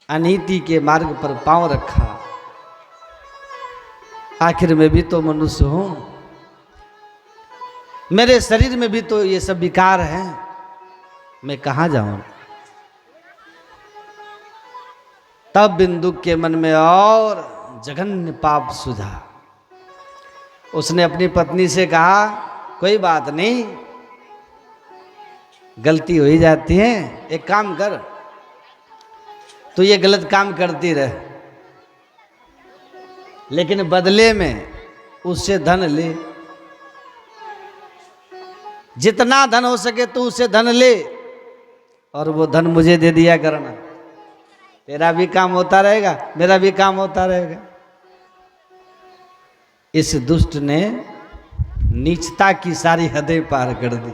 अनीति के मार्ग पर पांव रखा। आखिर में भी तो मनुष्य हूं, मेरे शरीर में भी तो ये सब विकार हैं, मैं कहां जाऊं? तब बिंदुक के मन में और जघन्य पाप सुझा। उसने अपनी पत्नी से कहा, कोई बात नहीं, गलती हो ही जाती है, एक काम कर, तू ये गलत काम करती रह, लेकिन बदले में उससे धन ले। जितना धन हो सके तू उससे धन ले और वो धन मुझे दे दिया करना। तेरा भी काम होता रहेगा, मेरा भी काम होता रहेगा। इस दुष्ट ने नीचता की सारी हदें पार कर दी।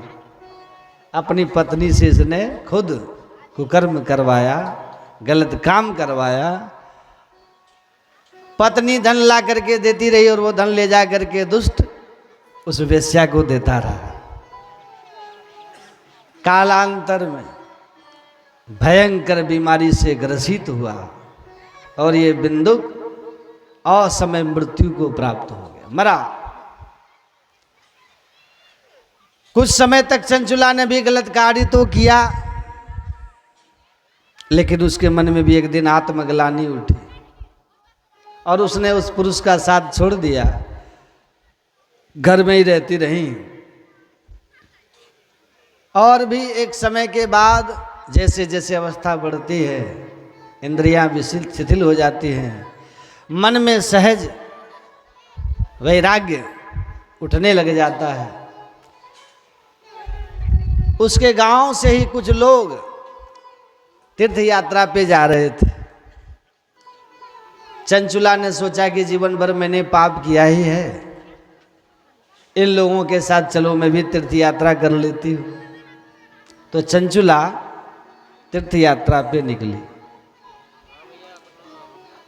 अपनी पत्नी से इसने खुद कुकर्म करवाया, गलत काम करवाया। पत्नी धन ला करके देती रही और वो धन ले जा करके दुष्ट उस वेश्या को देता रहा। कालांतर में भयंकर बीमारी से ग्रसित हुआ और ये बिंदुक असमय मृत्यु को प्राप्त हो गया, मरा। कुछ समय तक चंचुला ने भी गलत कार्य तो किया, लेकिन उसके मन में भी एक दिन आत्मग्लानि उठी और उसने उस पुरुष का साथ छोड़ दिया, घर में ही रहती रही। और भी एक समय के बाद जैसे जैसे अवस्था बढ़ती है इंद्रियां भी शिथिल हो जाती हैं, मन में सहज वैराग्य उठने लग जाता है। उसके गांव से ही कुछ लोग तीर्थ यात्रा पे जा रहे थे। चंचुला ने सोचा कि जीवन भर मैंने पाप किया ही है, इन लोगों के साथ चलो मैं भी तीर्थ यात्रा कर लेती हूँ। तो चंचुला तीर्थ यात्रा पे निकली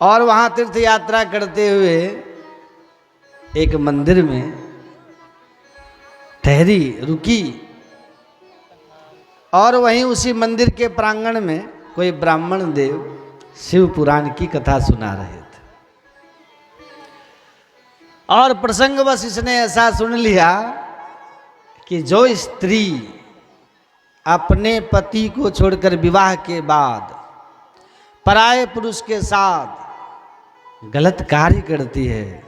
और वहाँ तीर्थ यात्रा करते हुए एक मंदिर में ठहरी, रुकी, और वहीं उसी मंदिर के प्रांगण में कोई ब्राह्मण देव शिव पुराण की कथा सुना रहे थे। और प्रसंगवश इसने ऐसा सुन लिया कि जो स्त्री अपने पति को छोड़कर विवाह के बाद पराये पुरुष के साथ गलत कार्य करती है,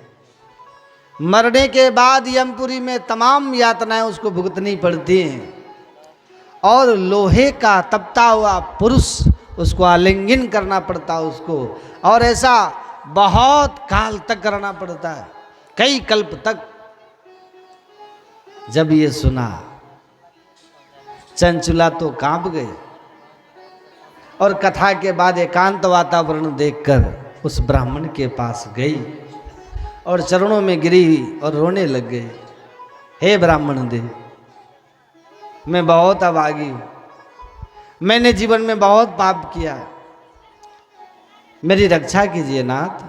मरने के बाद यमपुरी में तमाम यातनाएं उसको भुगतनी पड़ती हैं और लोहे का तपता हुआ पुरुष उसको आलिंगन करना पड़ता उसको, और ऐसा बहुत काल तक करना पड़ता है, कई कल्प तक। जब ये सुना चंचुला तो कांप गए और कथा के बाद एकांत वातावरण देखकर उस ब्राह्मण के पास गई और चरणों में गिरी और रोने लग गए। हे ब्राह्मण देव, मैं बहुत अभागी हूँ, मैंने जीवन में बहुत पाप किया, मेरी रक्षा कीजिए नाथ।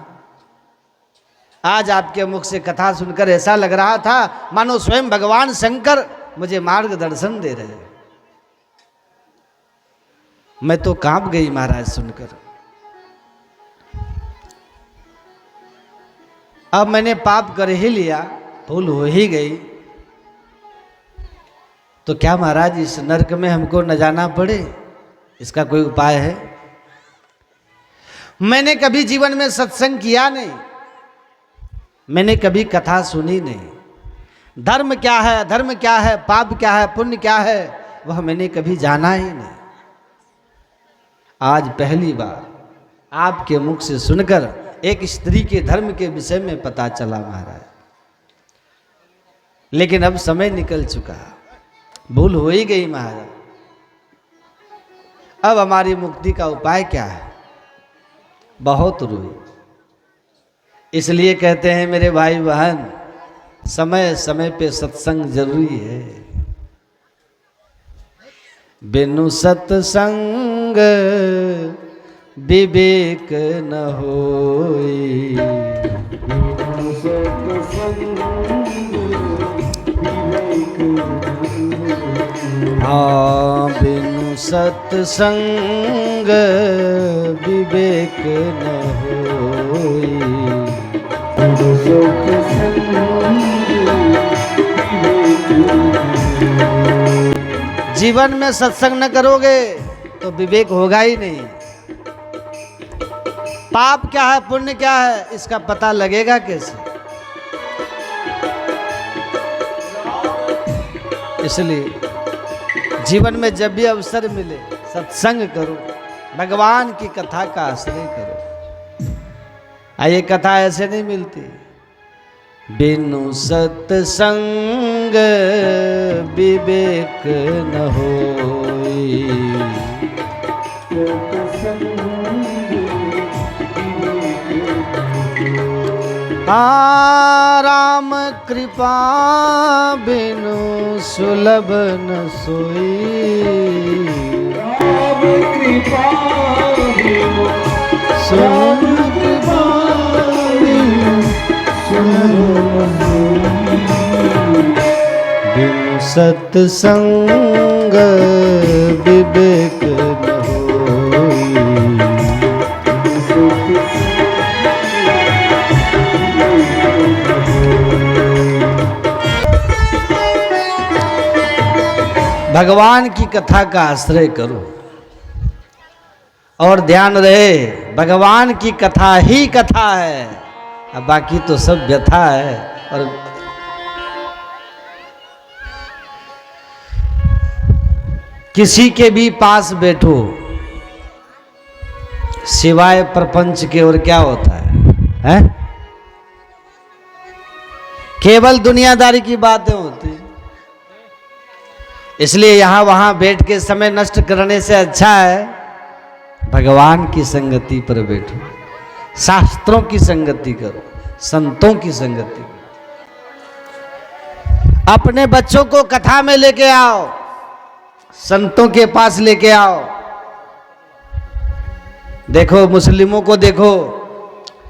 आज आपके मुख से कथा सुनकर ऐसा लग रहा था मानो स्वयं भगवान शंकर मुझे मार्गदर्शन दे रहे हैं। मैं तो कांप गई महाराज सुनकर। अब मैंने पाप कर ही लिया, भूल हो ही गई, तो क्या महाराज इस नरक में हमको न जाना पड़े, इसका कोई उपाय है? मैंने कभी जीवन में सत्संग किया नहीं, मैंने कभी कथा सुनी नहीं। धर्म क्या है, अधर्म क्या है, पाप क्या है, पुण्य क्या है, वह मैंने कभी जाना ही नहीं। आज पहली बार आपके मुख से सुनकर एक स्त्री के धर्म के विषय में पता चला महाराज। लेकिन अब समय निकल चुका, भूल हो ही गई महाराज। अब हमारी मुक्ति का उपाय क्या है? बहुत रोई। इसलिए कहते हैं मेरे भाई बहन, समय समय पे सत्संग जरूरी है। बिनु सत्संग विवेक न होई, हाँ बिनु सत्संग विवेक न होई। जीवन में सत्संग न करोगे तो विवेक होगा ही नहीं। पाप क्या है, पुण्य क्या है, इसका पता लगेगा कैसे? इसलिए जीवन में जब भी अवसर मिले सत्संग करो, भगवान की कथा का आश्रय करो। ये कथा ऐसे नहीं मिलती। बिनु सत्संग विवेक न होई, राम कृपा बिनु सुलभ न सोई, राम कृपा बिनु सुलभ बिनु सत्संग विवेक न होई। भगवान की कथा का आश्रय करो और ध्यान रहे भगवान की कथा ही कथा है, अब बाकी तो सब व्यथा है। और किसी के भी पास बैठो, सिवाय प्रपंच के और क्या होता है? केवल दुनियादारी की बातें होती हैं। इसलिए यहां वहां बैठ के समय नष्ट करने से अच्छा है भगवान की संगति पर बैठो, शास्त्रों की संगति करो, संतों की संगति करो। अपने बच्चों को कथा में लेके आओ, संतों के पास लेके आओ। देखो मुस्लिमों को देखो,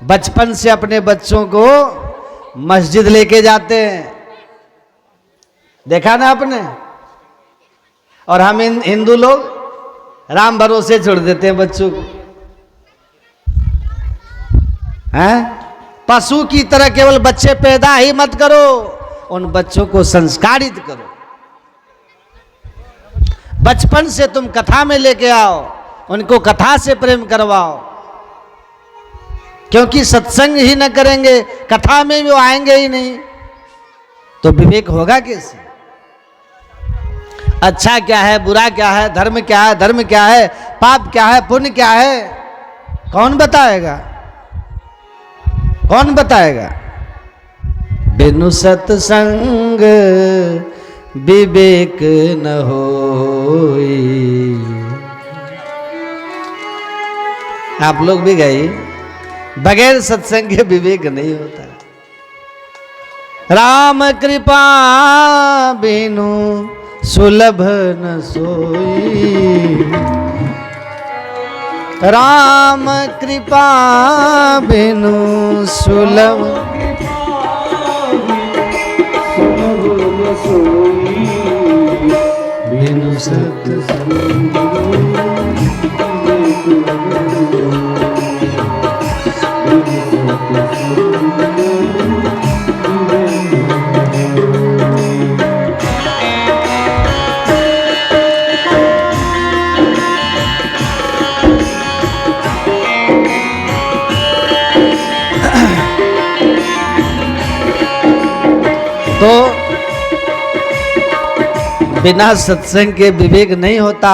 बचपन से अपने बच्चों को मस्जिद लेके जाते हैं, देखा ना आपने। और हम हिंदू लोग राम भरोसे छोड़ देते हैं बच्चों को, हैं? पशु की तरह केवल बच्चे पैदा ही मत करो, उन बच्चों को संस्कारित करो। बचपन से तुम कथा में लेके आओ, उनको कथा से प्रेम करवाओ, क्योंकि सत्संग ही न करेंगे, कथा में भी वो आएंगे ही नहीं, तो विवेक होगा कैसे? अच्छा क्या है, बुरा क्या है, धर्म क्या है, धर्म क्या है, पाप क्या है, पुण्य क्या है, कौन बताएगा? कौन बताएगा? बिनु सत्संग विवेक न होई। आप लोग भी गए, बगैर सत्संग के विवेक नहीं होता। राम कृपा बिनु सुलभ न सोई, राम कृपा बिनु सुलभ बिनु सत्संग। तो बिना सत्संग के विवेक नहीं होता।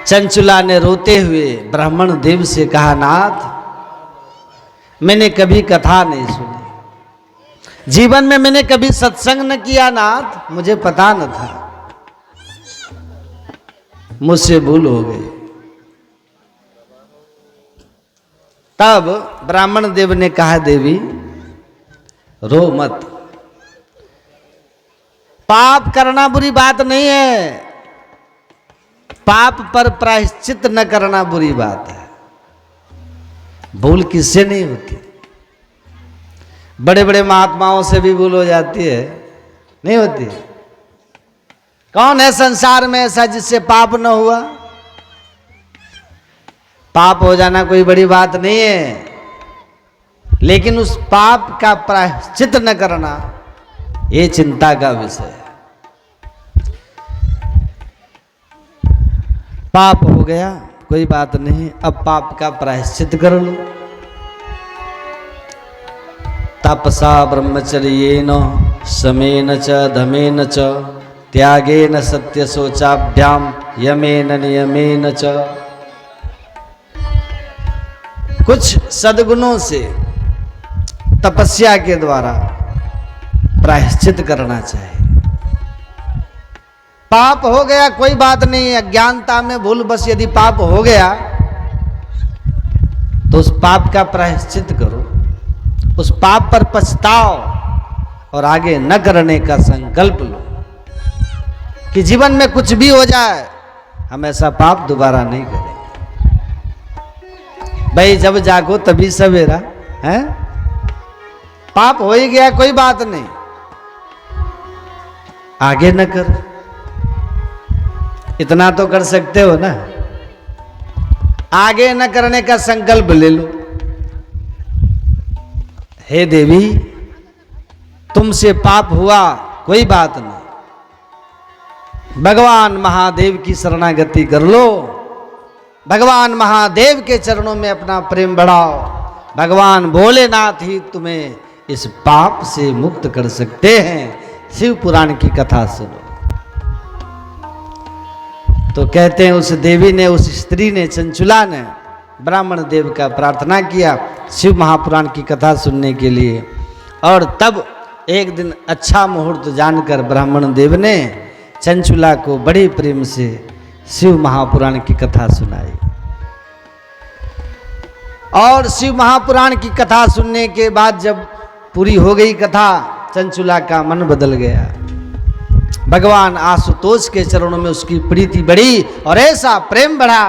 चंचुला ने रोते हुए ब्राह्मण देव से कहा, नाथ मैंने कभी कथा नहीं सुनी, जीवन में मैंने कभी सत्संग न किया नाथ, मुझे पता न था, मुझसे भूल हो गई। तब ब्राह्मण देव ने कहा, देवी रो मत, पाप करना बुरी बात नहीं है, पाप पर प्रायश्चित न करना बुरी बात है। भूल किससे नहीं होती? बड़े बड़े महात्माओं से भी भूल हो जाती है, नहीं होती? कौन है संसार में ऐसा जिससे पाप न हुआ? पाप हो जाना कोई बड़ी बात नहीं है, लेकिन उस पाप का प्रायश्चित न करना ये चिंता का विषय है। पाप हो गया कोई बात नहीं, अब पाप का प्रायश्चित कर लो। तपसा ब्रह्मचर्येन समेन च धमेन च त्यागेन सत्य शोचाभ्याम यमेन नियमेन च। कुछ सद्गुणों से तपस्या के द्वारा प्रायश्चित करना चाहिए। पाप हो गया कोई बात नहीं, अज्ञानता में भूल बस यदि पाप हो गया तो उस पाप का प्रायश्चित करो, उस पाप पर पछताओ और आगे न करने का संकल्प लो कि जीवन में कुछ भी हो जाए हम ऐसा पाप दोबारा नहीं करेंगे। भाई जब जागो तभी सवेरा है, पाप हो ही गया कोई बात नहीं, आगे न कर, इतना तो कर सकते हो ना, आगे न करने का संकल्प ले लो। हे देवी तुमसे पाप हुआ कोई बात नहीं, भगवान महादेव की शरणागति कर लो, भगवान महादेव के चरणों में अपना प्रेम बढ़ाओ, भगवान भोलेनाथ ही तुम्हें इस पाप से मुक्त कर सकते हैं। शिव पुराण की कथा सुनो। तो तो कहते हैं उस देवी ने, उस स्त्री ने, चंचुला ने ब्राह्मण देव का प्रार्थना किया शिव महापुराण की कथा सुनने के लिए। और तब एक दिन अच्छा मुहूर्त जानकर ब्राह्मण देव ने चंचुला को बड़े प्रेम से शिव महापुराण की कथा सुनाई। और शिव महापुराण की कथा सुनने के बाद जब पूरी हो गई कथा, चंचुला का मन बदल गया। भगवान आशुतोष के चरणों में उसकी प्रीति बढ़ी और ऐसा प्रेम बढ़ा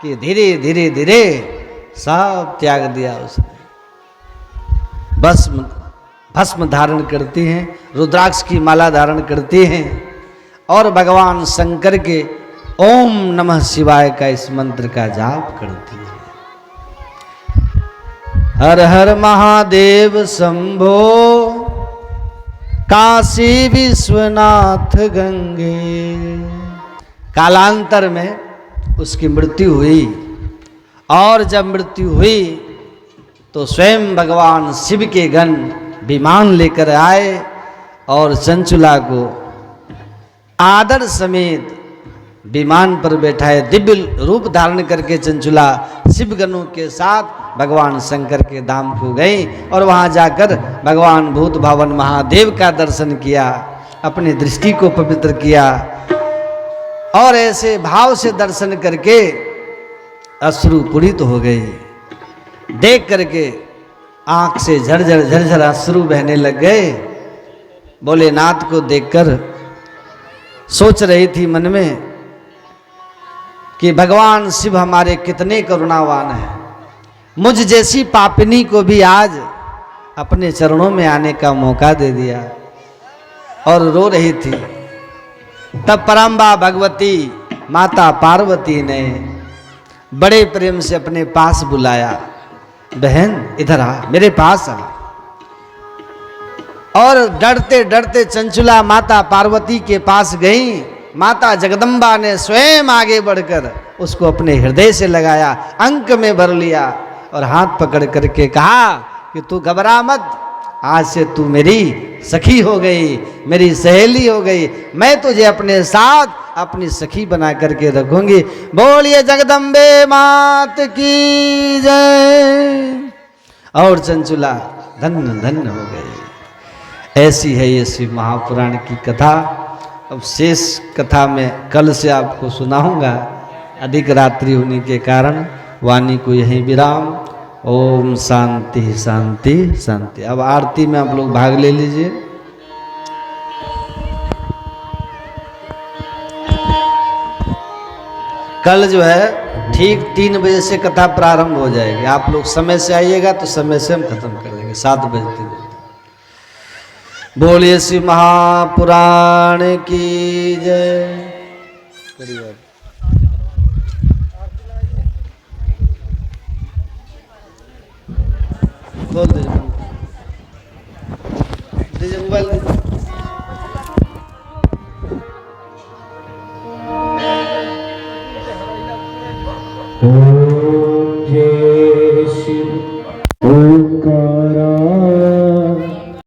कि धीरे धीरे धीरे सब त्याग दिया उसने। भस्म धारण करती हैं, रुद्राक्ष की माला धारण करती हैं और भगवान शंकर के ओम नमः शिवाय का इस मंत्र का जाप करती है। हर हर महादेव शंभो काशी विश्वनाथ गंगे। कालांतर में उसकी मृत्यु हुई और जब मृत्यु हुई तो स्वयं भगवान शिव के गण विमान लेकर आए और चंचुला को आदर समेत विमान पर बैठाए। दिव्य रूप धारण करके चंचुला शिवगणों के साथ भगवान शंकर के धाम को गई और वहां जाकर भगवान भूत भावन महादेव का दर्शन किया, अपनी दृष्टि को पवित्र किया और ऐसे भाव से दर्शन करके अश्रुपूरित हो गई। देख करके आंख से झरझर झरझर अश्रु बहने लग गए। भोलेनाथ को देखकर सोच रही थी मन में कि भगवान शिव हमारे कितने करुणावान हैं, मुझ जैसी पापिनी को भी आज अपने चरणों में आने का मौका दे दिया। और रो रही थी। तब परम्बा भगवती माता पार्वती ने बड़े प्रेम से अपने पास बुलाया, बहन इधर आ, मेरे पास आ। और डरते डरते चंचुला माता पार्वती के पास गई। माता जगदम्बा ने स्वयं आगे बढ़कर उसको अपने हृदय से लगाया, अंक में भर लिया और हाथ पकड़ करके कहा कि तू घबरा मत, आज से तू मेरी सखी हो गई, मेरी सहेली हो गई, मैं तुझे अपने साथ अपनी सखी बना करके रखूंगी। बोलिए जगदम्बे मात की जय। और चंचुला धन्य धन्य हो गई। ऐसी है ये शिव महापुराण की कथा। अब शेष कथा में कल से आपको सुनाऊंगा। अधिक रात्रि होने के कारण वाणी को यहीं विराम। ओम शांति शांति शांति। अब आरती में आप लोग भाग ले लीजिए। कल जो है ठीक 3 बजे से कथा प्रारंभ हो जाएगी। आप लोग समय से आइएगा तो समय से हम खत्म कर देंगे 7 बजे। बोलिए श्री महापुराण की जय। खोल दीजिए मोबाइल।